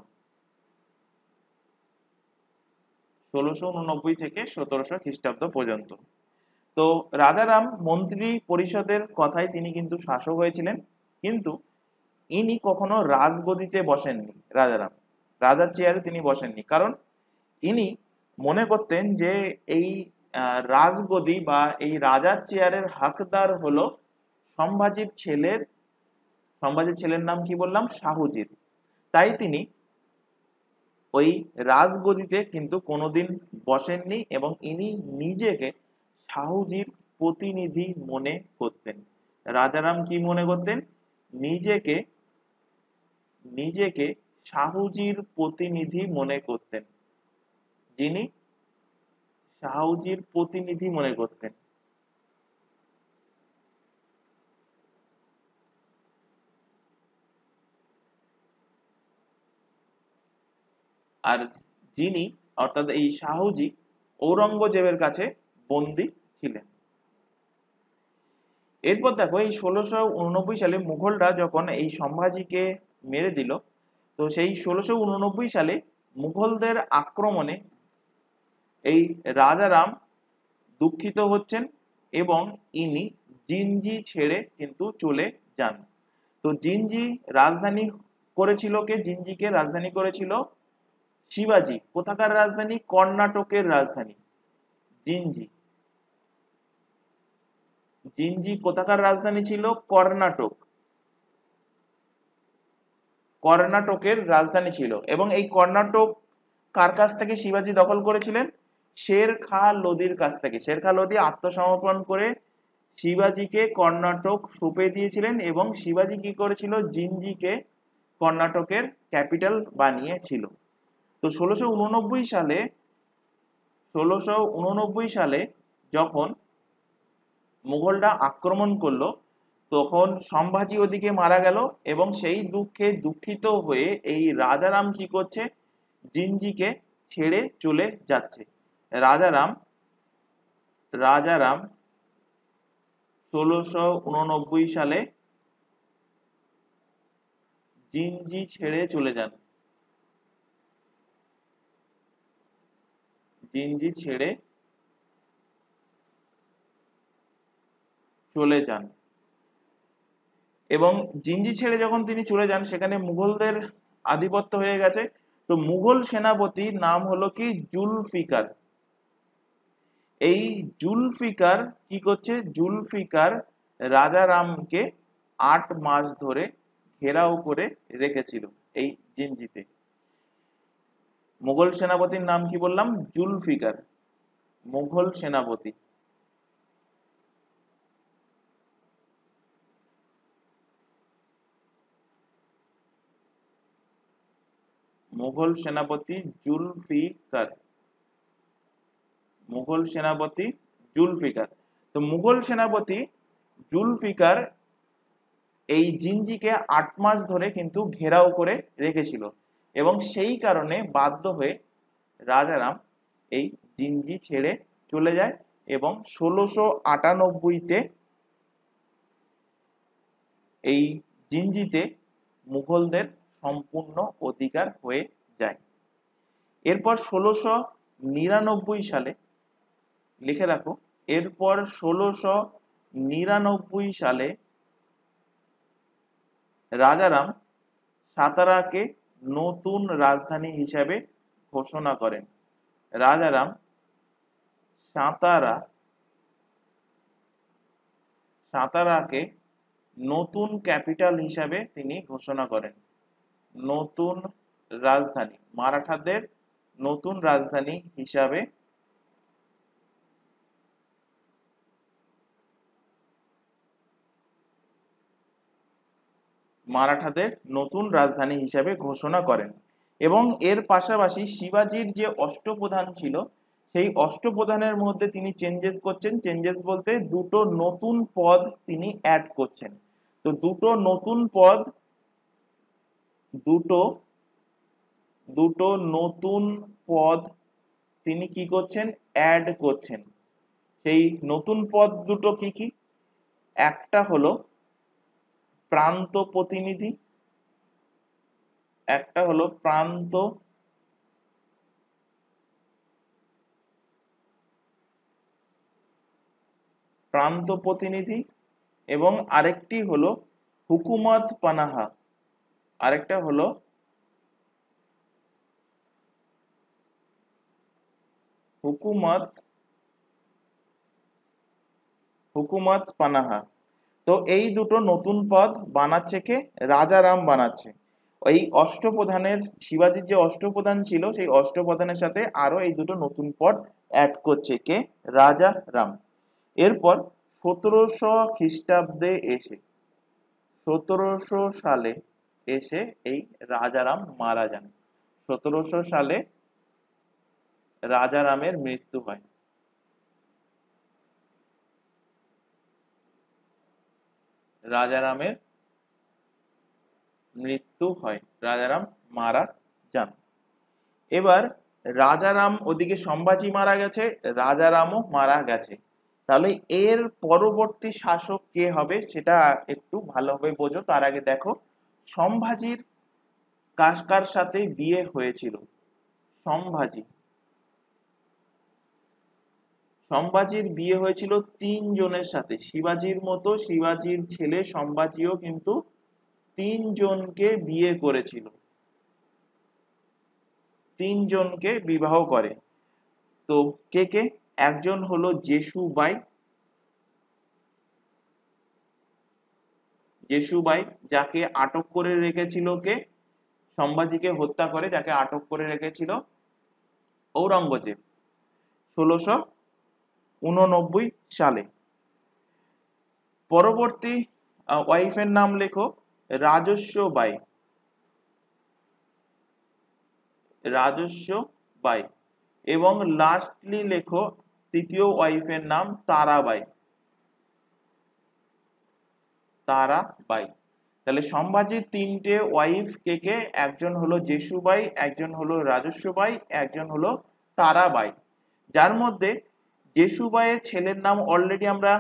খ্রিস্টাব্দ পর্যন্ত। তো রাজারাম মন্ত্রী পরিষদের কথায় তিনি কিন্তু শাসক হয়েছিলেন, কিন্তু ইনি কখনো রাজগদিতে বসেননি। রাজারাম রাজার চেয়ারে তিনি বসেননি, কারণ ইনি মনে করতেন যে এই রাজগদি বা এই রাজার চেয়ারের হকদার হলো সম্ভাজির ছেলের নাম কি বললাম? শাহুজিৎ। তাই তিনি ওই রাজগদিতে কিন্তু কোনোদিন বসেননি এবং ইনি নিজেকে শাহুজির প্রতিনিধি মনে করতেন। রাজারাম কি মনে করতেন? নিজেকে নিজেকে শাহুজির প্রতিনিধি মনে করতেন, যিনি শাহুজির প্রতিনিধি মনে করতেন। আর যিনি অর্থাৎ এই শাহুজি ঔরঙ্গজেবের কাছে বন্দী ছিলেন। এরপর দেখো এই 1689 সালে মুঘলরা যখন এই সম্ভাজিকে মেরে দিল, তো সেই 1689 সালে মুঘলদের আক্রমণে এই রাজারাম দুঃখিত হচ্ছেন এবং ইনি জিঞ্জি ছেড়ে কিন্তু চলে যান। তো জিঞ্জি রাজধানী করেছিল কে? জিঞ্জিকে রাজধানী করেছিল শিবাজি। কোথাকার রাজধানী? কর্ণাটকের রাজধানী জিঞ্জি। জিঞ্জি কোথাকার রাজধানী ছিল? কর্ণাটকের রাজধানী ছিল। এবং এই কর্ণাটক কার কাছ থেকে শিবাজি দখল করেছিলেন? শের খা লোদির কাছ থেকে। শের খা লোদি আত্মসমর্পণ করে শিবাজিকে কর্ণাটক সঁপে দিয়েছিলেন এবং শিবাজি কি করেছিল? জিঞ্জিকে কর্ণাটকের ক্যাপিটাল বানিয়েছিল। তো 1689 সালে যখন মুঘলরা আক্রমণ করলো, তখন সম্ভাজি ওদিকে মারা গেল এবং সেই দুঃখে দুঃখিত হয়ে এই রাজারাম কি করছে? জিঞ্জিকে ছেড়ে চলে যাচ্ছে। রাজারাম রাজারাম 1689 সালে জিঞ্জি ছেড়ে চলে যান। জিঞ্জি ছেড়ে চলে যান এবং জিঞ্জি ছেড়ে যখন তিনি চলে যান, সেখানে মুঘলদের আধিপত্য হয়ে গেছে। তো মুঘল সেনাপতির নাম হলো কি? জুলফিকার। এই জুলফিকার কি করছে? জুলফিকার রাজারামকে 8 মাস ধরে ঘেরাও করে রেখেছিল এই জিঞ্জিতে। মুঘল সেনাপতির নাম কি বললাম? জুলফিকার। মুঘল সেনাপতি। মুঘল সেনাপতি জুলফিকার। মুঘল সেনাপতি জুলফিকার। তো মুঘল সেনাপতি জুলফিকার এই জিঞ্জিকে 8 মাস ধরে কিন্তু ঘেরাও করে রেখেছিল এবং সেই কারণে বাধ্য হয়ে রাজারাম এই জিঞ্জি ছেড়ে চলে যায় এবং 1698-তে এই জিঞ্জিতে মুঘলদের সম্পূর্ণ অধিকার হয়ে যায়। এরপর 1699 সালে, লিখে রাখো, এরপর 1699 সালে রাজারাম সাতারাকে নতুন রাজধানী হিসাবে ঘোষণা করেন। রাজারাম সাতারাকে নতুন ক্যাপিটাল হিসাবে তিনি ঘোষণা করেন। নতুন রাজধানী, মারাঠাদের নতুন রাজধানী হিসাবে ঘোষণা করেন। এবং এর পাশাপাশি শিবাজির যে অষ্টপ্রধান ছিল সেই অষ্টপ্রধানের মধ্যে তিনি চেঞ্জেস করছেন। চেঞ্জেস বলতে দুটো নতুন পদ তিনি অ্যাড করছেন। তো দুটো নতুন পদ তিনি কি করছেন? অ্যাড করছেন। সেই নতুন পদ দুটো কি কি? একটা হলো প্রান্ত প্রতিনিধি, এবং আরেকটি হলো হুকুমত পানাহা। হুকুমত পানাহা। তো এই দুটো নতুন পদ বানাচ্ছে কে? রাজারাম বানাচ্ছে। এই অষ্টপ্রধানের, শিবাজির যে অষ্টপ্রধান ছিল সেই অষ্টপ্রধানের সাথে আরো এই দুটো নতুন পদ অ্যাড করছে কে? রাজারাম। এরপর 1700 খ্রিস্টাব্দে এসে, 1700 সালে এসে এই রাজারাম মারা যান। 1700 সালে রাজারামের মৃত্যু হয়। রাজারাম মারা যান। এবার রাজারাম, ওদিকে সম্ভাজি মারা গেছে, রাজারামও মারা গেছে। তাহলে এর পরবর্তী শাসক কে হবে সেটা একটু ভালোভাবে বোঝো। তার আগে দেখো সম্ভাজির কার সাথে বিয়ে হয়েছিল। সম্ভাজির বিয়ে হয়েছিল 3 জনের সাথে। শিবাজির মতো শিবাজির ছেলে সম্ভাজিও কিন্তু 3 জনকে বিয়ে করেছিল, 3 জনকে বিবাহ করে। তো কে কে? একজন হলো জেসুবাই, যাকে আটক করে রেখেছিল কে? সম্ভাজিকে হত্যা করে যাকে আটক করে রেখেছিল ঔরঙ্গজেব 1689 সালে। পরবর্তী ওয়াইফের নাম লেখো রাজস্ব বাই। এবং লাস্টলি লেখো তৃতীয় ওয়াইফের নাম তারাবাই। তাহলে সম্ভাজির 3টে ওয়াইফ কে কে? একজন হলো জেসুবাই, একজন হলো রাজস্ববাই, একজন হলো তারাবাই। যার মধ্যে জেসুবাইয়ের ছেলের নাম অলরেডি আমরা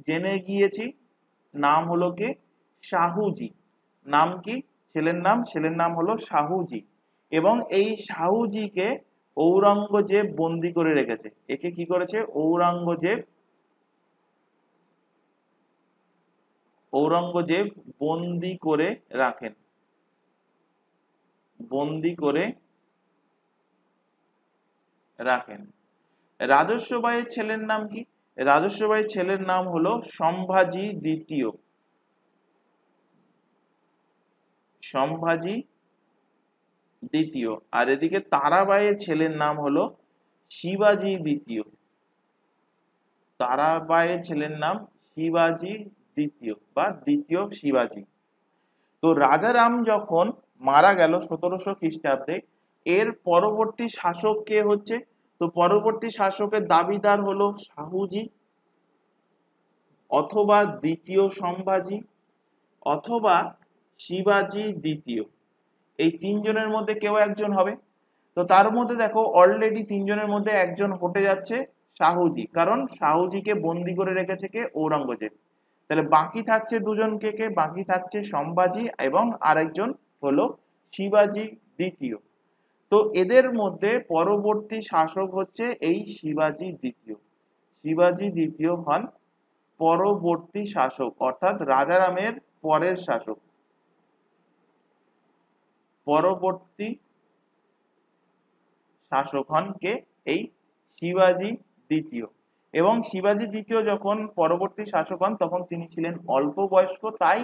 জেনে গিয়েছি, নাম হলো কে? শাহুজি। নাম কি ছেলের নাম? ছেলের নাম হলো শাহুজি। এবং এই শাহুজিকে ঔরঙ্গজেব বন্দি করে রেখেছে। একে কি করেছে? ঔরঙ্গজেব বন্দি করে রাখেন। রাজস্ববাইয়ের ছেলের নাম কি? রাজস্ববাইয়ের ছেলের নাম হলো সম্ভাজি দ্বিতীয়। আর এদিকে তারাবাইয়ের ছেলের নাম হলো শিবাজি দ্বিতীয়। তারাবাইয়ের ছেলের নাম শিবাজি দ্বিতীয় বা দ্বিতীয় শিবাজি। তো রাজারাম যখন মারা গেল 1700 খ্রিস্টাব্দে, এর পরবর্তী শাসক কে হচ্ছে? তো পরবর্তী শাসকের দাবিদার হলো শাহুজি, অথবা দ্বিতীয় সম্ভাজি, অথবা শিবাজি দ্বিতীয়। এই তিনজনের মধ্যে কেউ একজন হবে। তো তার মধ্যে দেখো অলরেডি তিনজনের মধ্যে একজন হটে যাচ্ছে শাহুজি, কারণ শাহুজিকে বন্দি করে রেখেছে কে? ঔরঙ্গজেব। তাহলে বাকি থাকছে দুজন, কে? বাকি থাকছে সম্ভাজি এবং আরেকজন হলো শিবাজি দ্বিতীয়। তো এদের মধ্যে পরবর্তী শাসক হচ্ছে এই শিবাজি দ্বিতীয়। শিবাজি দ্বিতীয় হন পরবর্তী শাসক, অর্থাৎ রাজারামের পরের শাসক, পরবর্তী শাসক হন কে? এই শিবাজি দ্বিতীয়। এবং শিবাজি দ্বিতীয় যখন পরবর্তী শাসক হন তখন তিনি ছিলেন অল্প বয়স্ক, তাই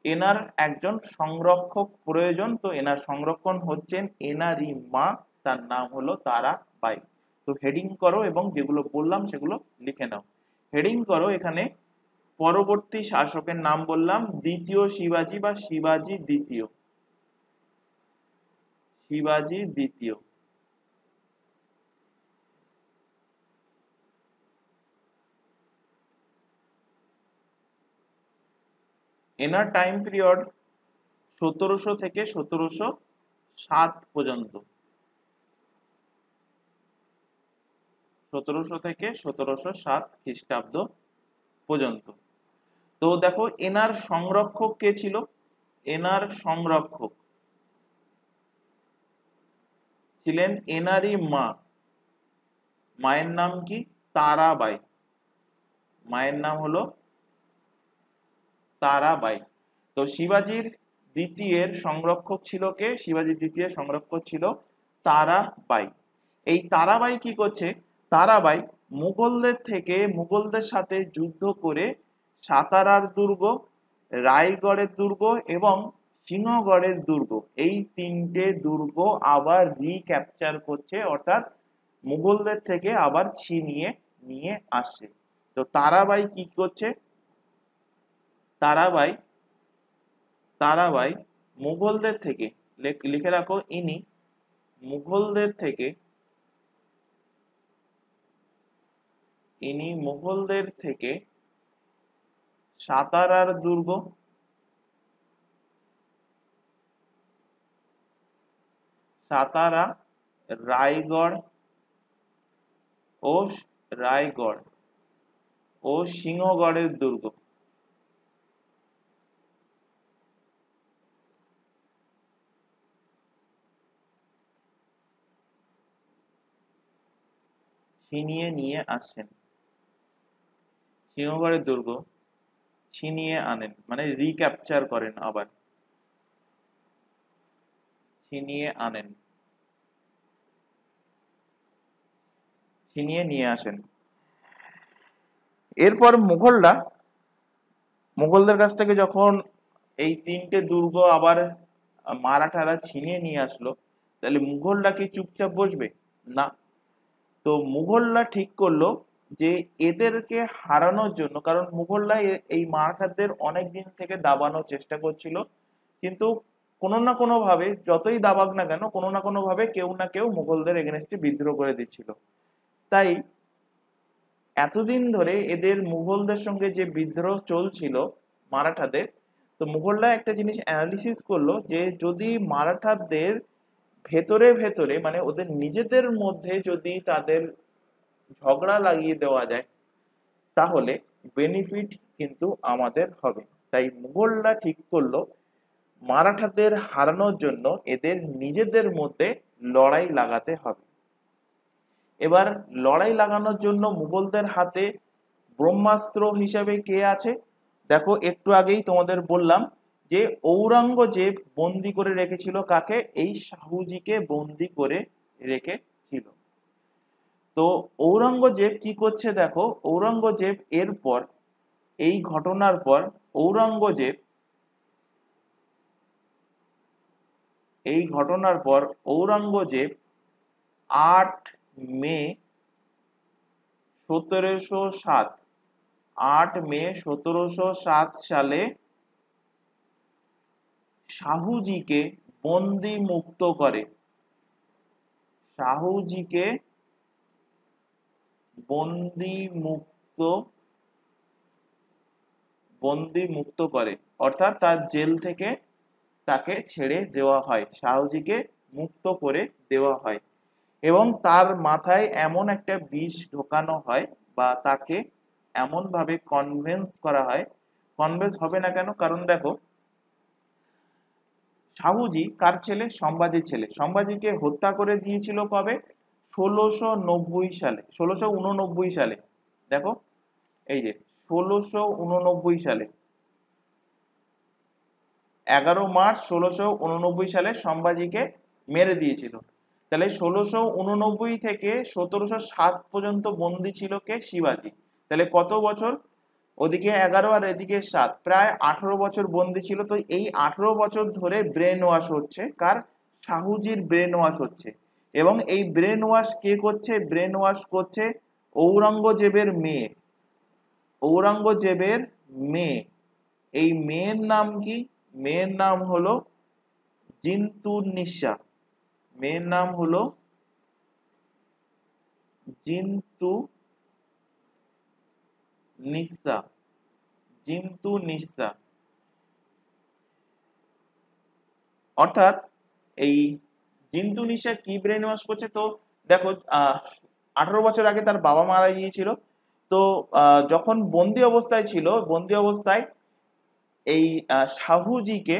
এনার একজন সংরক্ষক প্রয়োজন। তো এনার সংরক্ষণ হচ্ছেন এনারই মা, তার নাম হলো তারাবাই। তো হেডিং করো এবং যেগুলো বললাম সেগুলো লিখে নাও। হেডিং করো এখানে পরবর্তী শাসকের নাম বললাম দ্বিতীয় শিবাজি বা শিবাজি দ্বিতীয়। শিবাজি দ্বিতীয়। এনার টাইম পিরিয়ড 1700 থেকে 1707 পর্যন্ত। 1700 থেকে 1707 খ্রিস্টাব্দ পর্যন্ত। তো দেখো এনার সংরক্ষক কে ছিল? এনার সংরক্ষক ছিলেন এনারই মা। মায়ের নাম কি? তারাবাই। মায়ের নাম হলো তারাবাই। তো শিবাজির দ্বিতীয়ের সংরক্ষক ছিল কে? শিবাজি দ্বিতীয়ের সংরক্ষক ছিল তারাবাই। এই তারাবাই কি করছে? তারাবাই মুঘলদের সাথে যুদ্ধ করে সাতারার দুর্গ, রায়গড়ের দুর্গ এবং সিংহগড়ের দুর্গ, এই তিনটে দুর্গ আবার রিক্যাপচার করছে, অর্থাৎ মুঘলদের থেকে আবার ছিনিয়ে নিয়ে আসছে। তো তারাবাই কি করছে? তারাবাই তারাবাই মুঘলদের থেকে, লিখে রাখো, মুঘলদের থেকে মুঘলদের থেকে সাতারার দুর্গ, সাতারা, রায়গড় ও রায়গড় ও সিংহগড়ের দুর্গ ছিনিয়ে নিয়ে আসেন। সিংহগড়ের দুর্গ ছিনিয়ে আনেন মানে রিক্যাপচার করেন, আবার ছিনিয়ে আনেন, ছিনিয়ে নিয়ে আসেন। এরপর মুঘলদের কাছ থেকে যখন এই তিনটে দুর্গ আবার মারাঠারা ছিনিয়ে নিয়ে আসলো, তাহলে মুঘলরা কি চুপচাপ বসবে? না। তো মুঘলরা ঠিক করলো যে এদেরকে হারানোর জন্য, কারণ মুঘলরা এই মারাঠাদের অনেক দিন থেকে দাবানোর চেষ্টা করছিল, কিন্তু কোনো না কোনো ভাবে, যতই দাবাক না কেন, কোনো না কোনো ভাবে কেউ না কেউ মুঘলদের এগেনস্টে বিদ্রোহ করে দিচ্ছিল। তাই এতদিন ধরে এদের মুঘলদের সঙ্গে যে বিদ্রোহ চলছিল মারাঠাদের, তো মুঘলরা একটা জিনিস অ্যানালিসিস করলো যে যদি মারাঠাদের ভেতরে ভেতরে মানে ওদের নিজেদের মধ্যে যদি তাদের ঝগড়া লাগিয়ে দেওয়া যায়, তাহলে বেনিফিট কিন্তু আমাদের হবে। তাই মুঘলরা ঠিক করলো মারাঠাদের হারানোর জন্য এদের নিজেদের মধ্যে লড়াই লাগাতে হবে। এবার লড়াই লাগানোর জন্য মুঘলদের হাতে ব্রহ্মাস্ত্র হিসেবে কে আছে? দেখো একটু আগেই তোমাদের বললাম যে ঔরঙ্গজেব বন্দি করে রেখেছিল কাকে? এই শাহুজিকে বন্দি করে রেখেছিল। তো ঔরঙ্গজেব কি করছে দেখো, ঔরঙ্গজেব এরপর এই ঘটনার পর ঔরঙ্গজেব ঔরঙ্গজেব 8 মে 1707, 8 মে 1707 সালে শাহুজিকে বন্দি মুক্ত করে। শাহুজিকে বন্দি মুক্ত করে, অর্থাৎ তার জেল থেকে তাকে ছেড়ে দেওয়া হয়, শাহুজিকে মুক্ত করে দেওয়া হয় এবং তার মাথায় এমন একটা বিষ ঢোকানো হয় বা তাকে এমন ভাবে কনভিন্স করা হয়। কনভিন্স হবে না কেন? কারণ দেখো, শাহুজি কার ছেলে? সম্ভাজির ছেলে। সম্ভাজিকে হত্যা করে দিয়েছিল কবে? 1690 সালে, 1689 সালে। দেখো এই যে 1689 সালে, 11 মার্চ 1689 সালে সম্ভাজিকে মেরে দিয়েছিল। তাহলে 1689 থেকে 1707 পর্যন্ত বন্দী ছিল কে? শিবাজি। তাহলে কত বছর? ওদিকে 11 আর এদিকে 7, প্রায় 18 বছর বন্দী ছিল। তো এই 18 বছর ধরে ব্রেন ওয়াশ হচ্ছে কার? শাহুজির ব্রেন ওয়াশ হচ্ছে। এবং এই ব্রেন ওয়াশ কে করছে? ব্রেন ওয়াশ করছে ঔরঙ্গজেবের মেয়ে। ঔরঙ্গজেবের মেয়ে, এই মেয়ের নাম কি? মেয়ের নাম হলো জিনতুন্নিসা। মেয়ের নাম হলো জিনতুন্নিসা। জিনতুন্নিসা অর্থাৎ এই জিনতুন্নিসা কি ব্রেন ওয়াশ করছে? তো দেখো 18 বছর আগে তার বাবা মারা গিয়েছিল। তো যখন বন্দি অবস্থায় ছিল, বন্দি অবস্থায় এই শাহুজিকে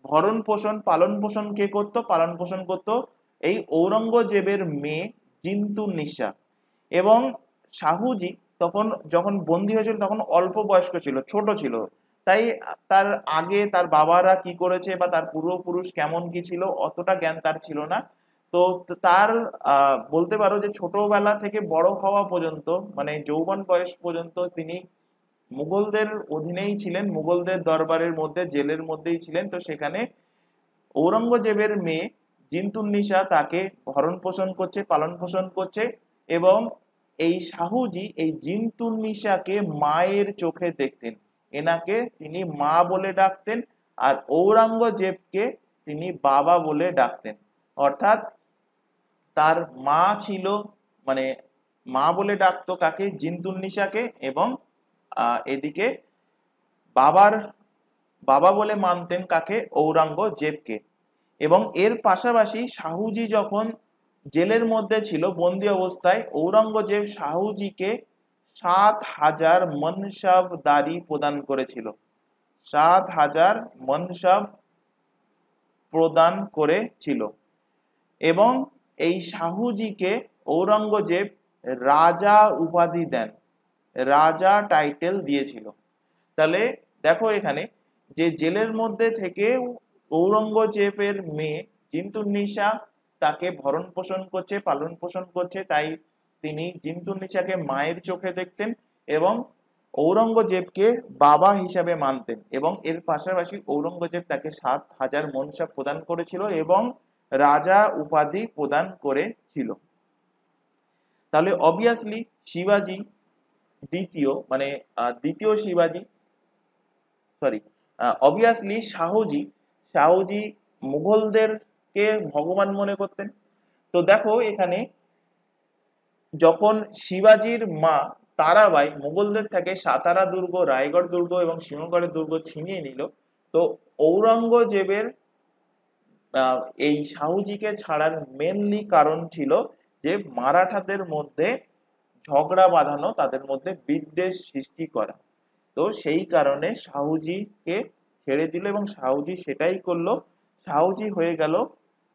ভরণ পোষণ পালন পোষণ কে করতো? পালন পোষণ করতো এই ঔরঙ্গজেবের মেয়ে জিনতুন্নিসা। এবং শাহুজি তখন যখন বন্দি হয়েছিল তখন অল্প বয়স্ক ছিল, ছোট ছিল। তাই তার আগে তার বাবারা কি করেছে বা তার পূর্বপুরুষ কেমন কি ছিল অতটা জ্ঞান তার ছিল না। তো তার বলতে পারো যে ছোটবেলা থেকে বড় হওয়া পর্যন্ত, মানে যৌবন বয়স পর্যন্ত তিনি মুঘলদের অধীনেই ছিলেন, মুঘলদের দরবারের মধ্যে, জেলের মধ্যেই ছিলেন। তো সেখানে ঔরঙ্গজেবের মেয়ে জিনতুন্নিসা তাকে ভরণ পোষণ করছে, পালন পোষণ করছে। এবং এই শাহুজি এই জিনতুন্নিসাকে মায়ের চোখে দেখতেন, এনাকে তিনি মা বলে ডাকতেন, আর ঔরঙ্গজেবকে তিনি বাবা বলে ডাকতেন। অর্থাৎ তার মা ছিল, মানে মা বলে ডাকতো কাকে? জিনতুন্নিসাকে। এবং এদিকে বাবার বাবা বলে মানতেন কাকে? ঔরঙ্গজেবকে। এবং এর পাশাপাশি শাহুজি যখন জেলের মধ্যে ছিল বন্দি অবস্থায়, ঔরঙ্গজেব শাহুজিকে 7,000 মনসাবদারি প্রদান করেছিল। 7,000 মনসাব প্রদান করেছিল। এবং এই শাহুজিকে ঔরঙ্গজেব রাজা উপাধি দেন, রাজা টাইটেল দিয়েছিল। তাহলে দেখো এখানে যে জেলের মধ্যে থেকে ঔরঙ্গজেবের মেয়ে জিনতুন্নিসা তাকে ভরণ পোষণ করছে, পালন পোষণ করছে, তাই তিনি জিনতুন্নিসাকে মায়ের চোখে দেখতেন এবং ঔরঙ্গজেবকে বাবা হিসাবে মানতেন। এবং এর পাশাপাশি ঔরঙ্গজেব তাকে 7,000 মনসা প্রদান করেছিল এবং রাজা উপাধি প্রদান করেছিল। তাহলে অবভিয়াসলি শিবাজি দ্বিতীয়, মানে দ্বিতীয় শিবাজি, সরি, অবভিয়াসলি শাহুজি মুঘলদেরকে ভগবান মনে করতেন। তো দেখো এখানে যখন শিবাজির মা তারাবাই মুঘলদের থেকে সাতারা দুর্গ, রায়গড় দুর্গ এবং সিংহগড়ের দুর্গ ছিনিয়ে নিল, তো ঔরঙ্গজেবের এই শাহুজিকে ছাড়ার মেনলি কারণ ছিল যে মারাঠাদের মধ্যে ঝগড়া বাঁধানো, তাদের মধ্যে বিদ্বেষ সৃষ্টি করা। তো সেই কারণে শাহুজিকে ছেড়ে দিল এবং শাহুজি সেটাই করলো। শাহুজি হয়ে গেল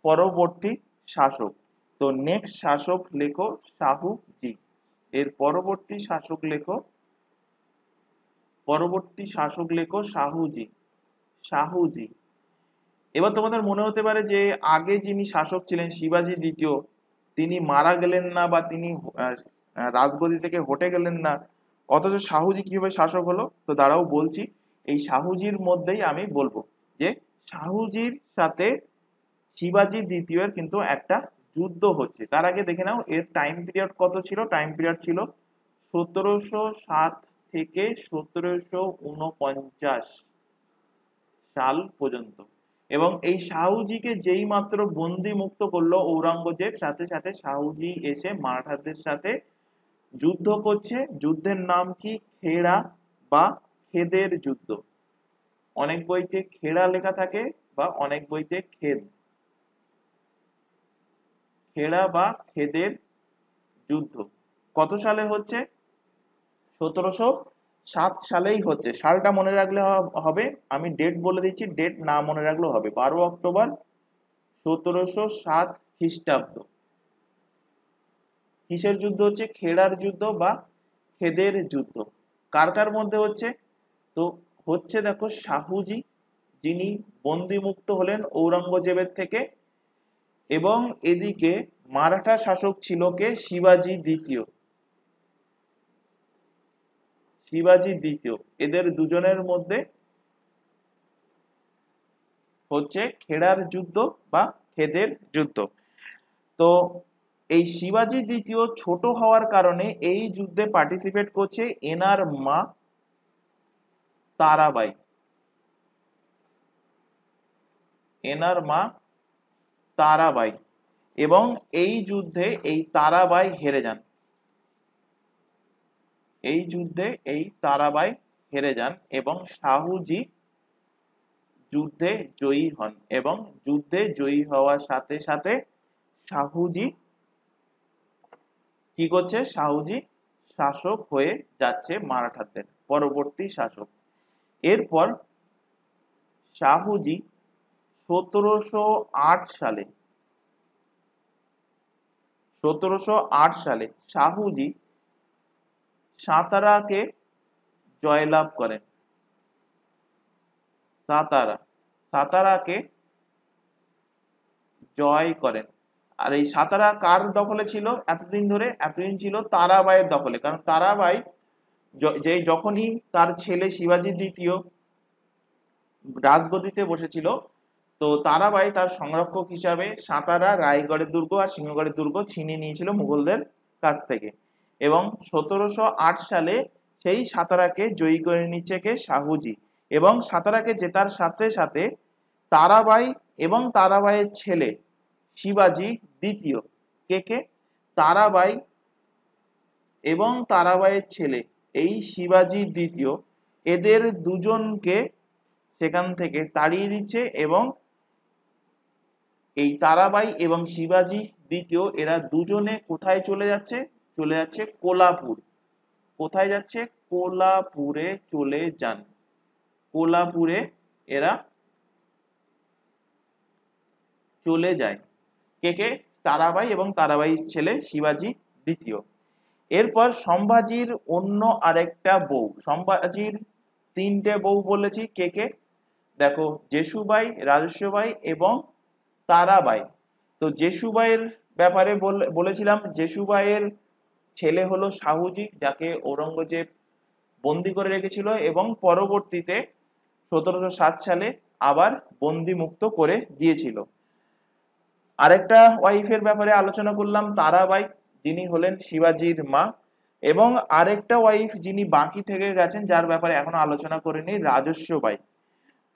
পরবর্তী শাসক। তো নেক্সট শাসক লেখো শাহুজি। এর পরবর্তী শাসক লেখো, শাহুজি। শাহুজি। এবার তোমাদের মনে হতে পারে যে আগে যিনি শাসক ছিলেন শিবাজি দ্বিতীয়, তিনি মারা গেলেন না বা তিনি রাজগদি থেকে হটে গেলেন না, অথচ শাহুজি কিভাবে শাসক হলো? তো দাঁড়াও বলছি। এই শাহুজির মধ্যেই আমি বলবো যে শাহুজির সাথে শিবাজি দ্বিতীয়ের কিন্তু একটা যুদ্ধ হচ্ছে। তার আগে দেখে নাও এর টাইম পিরিয়ড কত ছিল। টাইম পিরিয়ড ছিল 1707 থেকে 1749 সাল পর্যন্ত। এবং এই শাহুজিকে যেই মাত্র বন্দি মুক্ত করলো ঔরঙ্গজেব, সাথে সাথে শাহুজি এসে মারাঠাদের সাথে যুদ্ধ করছে। যুদ্ধের নাম কি? খেড়া বা খেদের যুদ্ধ। অনেক বইতে খেড়া লেখা থাকে বা অনেক বইতে খেদ। খেড়া বা খেদের যুদ্ধ কত সালে হচ্ছে? 1707 সালেই হচ্ছে। সালটা মনে রাখলে হবে, আমি ডেট বলে দিচ্ছি, ডেট না মনে রাখলেও হবে। 12 অক্টোবর 1707 খ্রিস্টাব্দ। কিসের যুদ্ধ হচ্ছে? খেড়ার যুদ্ধ বা খেদের যুদ্ধ। কার কার মধ্যে হচ্ছে? তো হচ্ছে দেখো শাহুজি, যিনি বন্দিমুক্ত হলেন ঔরঙ্গজেবের থেকে, এবং এদিকে মারাঠা শাসক ছিল কে? শিবাজি দ্বিতীয়। শিবাজি দ্বিতীয়, এদের দুজনের মধ্যে হচ্ছে খেড়ার যুদ্ধ বা খেদের যুদ্ধ। তো এই শিবাজি দ্বিতীয় ছোট হওয়ার কারণে এই যুদ্ধে পার্টিসিপেট করছে এনার মা তারাবাই। এনার মা তারাবাই, এবং এই যুদ্ধে এই তারাবাই হেরে যান। এই যুদ্ধে এই তারাবাই হেরে যান এবং শাহুজি যুদ্ধে জয়ী হন। এবং যুদ্ধে জয়ী হওয়ার সাথে সাথে শাহুজি কি করছে? শাহুজি শাসক হয়ে যাচ্ছে মারাঠাদের পরবর্তী শাসক। এরপর শাহুজি 1708 সালে 1708 সালে শাহুজি সাতারাকে জয়লাভ করেন। সাতারাকে জয় করেন। আর এই সাতারা কার দখলে ছিল এতদিন ধরে? এতদিন ছিল তারাবাইয়ের দখলে। কারণ তারাবাই যখনই তার ছেলে শিবাজি দ্বিতীয় রাজগদিতে বসেছিল, তো তারাবাই তার সংরক্ষক হিসাবে সাতারা, রায়গড়ের দুর্গ আর সিংহগড়ের দুর্গ ছিনিয়ে নিয়েছিল মুঘলদের কাছ থেকে। এবং 1708 সালে সেই সাতারাকে জয়ী করে নিচ্ছে কে? শাহুজি। এবং সাতারাকে জেতার সাথে সাথে তারাবাই এবং তারাবাইয়ের ছেলে শিবাজি দ্বিতীয়, কে কে? তারাবাই এবং তারাবাইয়ের ছেলে এই শিবাজি দ্বিতীয়, এদের দুজনকে সেখান থেকে তাড়িয়ে দিচ্ছে। এবং এই তারাবাই এবং শিবাজি দ্বিতীয় এরা দুজনে কোথায় চলে যাচ্ছে? চলে যাচ্ছে কোলাপুর। কোথায় যাচ্ছে? কোলাপুরে চলে যান। কোলাপুরে এরা চলে যায়। কে কে? তারাবাই এবং তারাবাইয়ের ছেলে শিবাজি দ্বিতীয়। এরপর সম্ভাজির অন্য আরেকটা বউ, সম্ভাজির 3টে বউ বলেছি। কে কে? দেখো, জেসুবাই, রাজস্ববাই এবং তারাবাই। তো জেসুবাইয়ের ব্যাপারে বলেছিলাম, জেসুবাইয়ের ছেলে হলো শাহুজি, যাকে ঔরঙ্গজেব বন্দি করে রেখেছিল এবং পরবর্তীতে 1707 সালে আবার বন্দি মুক্ত করে দিয়েছিল। আরেকটা ওয়াইফের ব্যাপারে আলোচনা করলাম, তারাবাই, যিনি হলেন শিবাজির মা। এবং আরেকটা ওয়াইফ যিনি বাকি থেকে গেছেন, যার ব্যাপারে এখনো আলোচনা করিনি, রাজস্ববাই।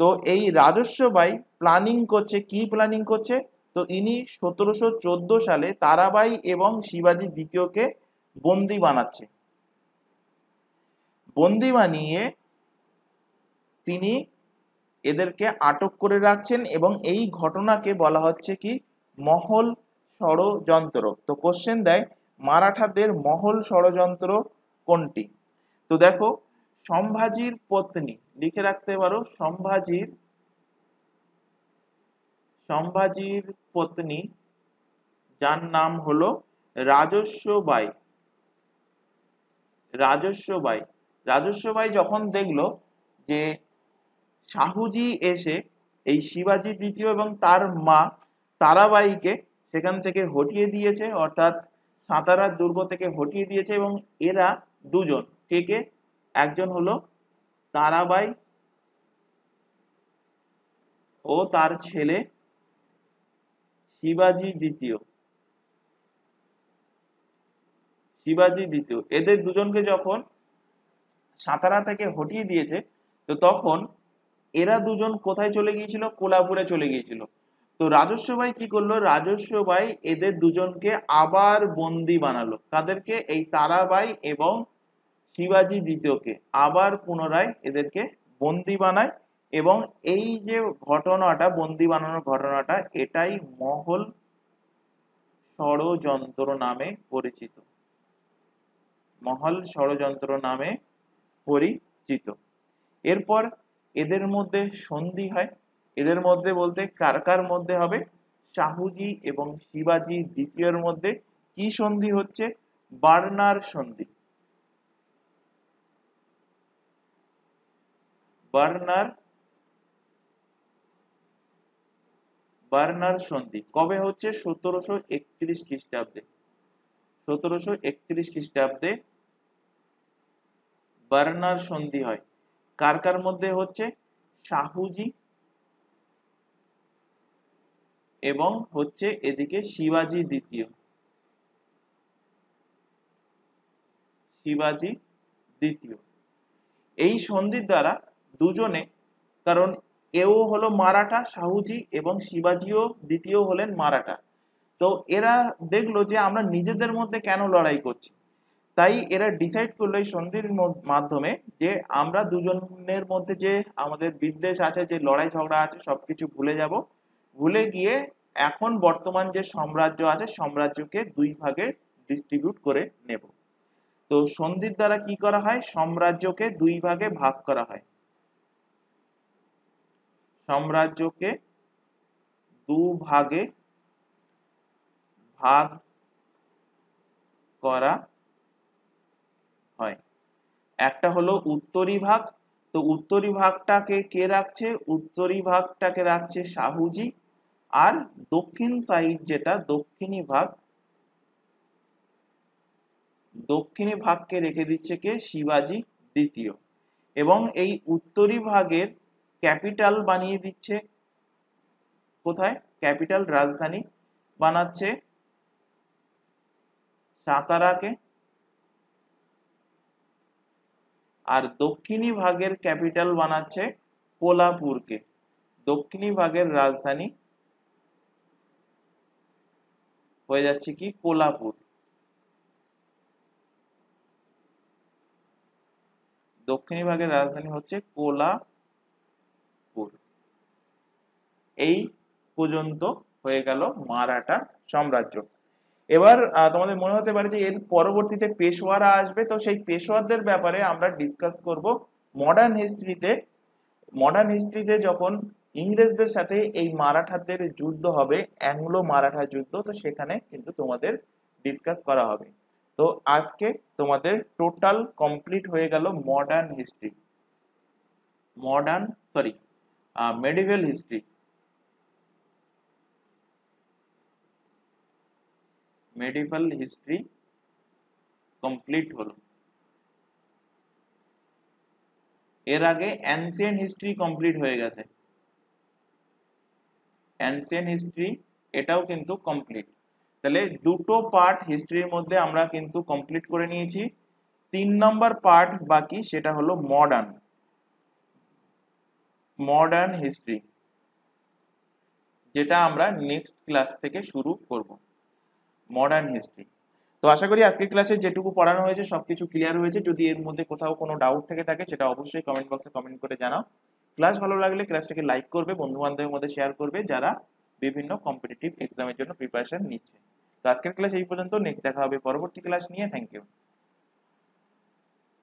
তো এই রাজস্ববাই প্ল্যানিং করছে, কি প্ল্যানিং করছে? তো ইনি 1714 সালে তারাবাই এবং শিবাজি দ্বিতীয়কে বন্দি বানাচ্ছে। বন্দি বানিয়ে তিনি এদেরকে আটক করে রাখছেন এবং এই ঘটনাকে বলা হচ্ছে কি? মহল ষড়যন্ত্র। তো কোশ্চেন দেয়, মারাঠাদের মহল ষড়যন্ত্র কোনটি? তো দেখো, সম্ভাজির পত্নী, লিখে রাখতে পারো, সম্ভাজির পত্নী, যার নাম হলো রাজস্ববাই। রাজস্ববাই রাজস্ববাই যখন দেখলো যে শাহুজি এসে এই শিবাজি দ্বিতীয় এবং তার মা তারাবাইকে সেখান থেকে হটিয়ে দিয়েছে, অর্থাৎ সাতারার দুর্গ থেকে হটিয়ে দিয়েছে, এবং এরা দুজন, কে কে? একজন হলো তারাবাই ও তার ছেলে শিবাজি দ্বিতীয়। শিবাজি দ্বিতীয়, এদের দুজনকে যখন সাতারা থেকে হটিয়ে দিয়েছে, তো তখন এরা দুজন কোথায় চলে গিয়েছিল? কোলাপুরে চলে গিয়েছিল। তো রাজস্ব বাই কি করলো? রাজস্ব বাই এদের দুজনকে আবার বন্দি বানালো। তাদেরকে, এই তারাবাই এবং শিবাজি দ্বিতীয়কে আবার পুনরায় এদেরকে বন্দি বানায়। এবং এই যে ঘটনাটা, বন্দি বানানোর ঘটনাটা, এটাই মহল ষড়যন্ত্র নামে পরিচিত। মহল ষড়যন্ত্র নামে পরিচিত। এরপর এদের মধ্যে সন্ধি হয়। এদের মধ্যে বলতে কার কার মধ্যে হবে? শাহুজি এবং শিবাজি দ্বিতীয়ের মধ্যে কি সন্ধি হচ্ছে? বার্নার সন্ধি। বার্নার সন্ধি কবে হচ্ছে? 1731 খ্রিস্টাব্দে। 1731 খ্রিস্টাব্দে বার্নার সন্ধি হয়। কার কার মধ্যে হচ্ছে? শাহুজি এবং হচ্ছে এদিকে শিবাজি দ্বিতীয়। শিবাজি দ্বিতীয় এই সন্ধির দ্বারা দুজনে, কারণ এও হলো মারাঠা, শাহুজি, এবং শিবাজিও দ্বিতীয় হলেন মারাঠা। তো এরা দেখলো যে আমরা নিজেদের মধ্যে কেন লড়াই করছি, তাই এরা ডিসাইড করলো এই সন্ধির মাধ্যমে যে আমরা দুজনের মধ্যে যে আমাদের বিদ্বেষ আছে, যে লড়াই ঝগড়া আছে, সবকিছু ভুলে যাব। ভুলে গিয়ে এখন বর্তমান যে সাম্রাজ্য আছে, সাম্রাজ্যকে দুই ভাগে ডিস্ট্রিবিউট করে নেব। তো সন্ধির দ্বারা কি করা হয়? সাম্রাজ্যকে দুই ভাগে ভাগ করা হয়। সাম্রাজ্যকে দু ভাগে ভাগ করা হয়। একটা হলো উত্তরি ভাগ। তো উত্তরি ভাগটাকে কে রাখছে? উত্তরি ভাগটাকে রাখছে শাহুজি। আর দক্ষিণ সাইড যেটা দক্ষিণী ভাগ, দক্ষিণী ভাগকে রেখে দিচ্ছে কে? শিবাজি দ্বিতীয়। এবং এই উত্তরি ভাগের ক্যাপিটাল বানিয়ে দিচ্ছে কোথায়? ক্যাপিটাল, রাজধানী বানাচ্ছে সাতারাকে। আর দক্ষিণী ভাগের ক্যাপিটাল বানাচ্ছে কোলাপুরকে। দক্ষিণী ভাগের রাজধানী হয়ে যাচ্ছে কি? কোলাপুর। দক্ষিণী ভাগের রাজধানী হচ্ছে কোলাপুর। এই পর্যন্ত হয়ে গেল মারাঠা সাম্রাজ্য। এবার তোমাদের মনে হতে পারে যে এর পরবর্তীতে পেশওয়ারা আসবে, তো সেই পেশওয়ারদের ব্যাপারে আমরা ডিসকাস করব মডার্ন হিস্ট্রিতে। মডার্ন হিস্ট্রিতে যখন ইংরেজদের সাথে এই মারাঠাদের যুদ্ধ হবে, অ্যাংলো মারাঠা যুদ্ধ, তো সেখানে কিন্তু তোমাদের ডিসকাস করা হবে। তো আজকে তোমাদের টোটাল কমপ্লিট হয়ে গেল modern history, medieval history. Medieval history complete হলো। এর আগে অ্যানসিয়েন্ট হিস্ট্রি কমপ্লিট হয়ে গেছে। অ্যানসিয়েন্ট হিস্ট্রি এটাও কিন্তু কমপ্লিট। তাহলে দুটো পার্ট হিস্ট্রির মধ্যে আমরা কিন্তু কমপ্লিট করে নিয়েছি। 3 নম্বর পার্ট বাকি, সেটা হলো মডার্ন হিস্ট্রি, যেটা আমরা নেক্সট ক্লাস থেকে শুরু করব। Modern history. তো আশা করি আজকের ক্লাসে যেটুকু পড়ানো হয়েছে সবকিছু ক্লিয়ার হয়েছে। যদি এর মধ্যে কোথাও কোনো ডাউট থেকে থাকে সেটা অবশ্যই কমেন্ট বক্সে কমেন্ট করে জানাও। ক্লাস ভালো লাগলে ক্লাসটাকে লাইক করবে, বন্ধু বান্ধবের মধ্যে শেয়ার করবে যারা বিভিন্ন কম্পিটিটিভ এক্সামের জন্য প্রিপারেশন নিচ্ছে। তো আজকের ক্লাস এই পর্যন্ত। নেক্সট দেখা হবে পরবর্তী ক্লাস নিয়ে। Thank you.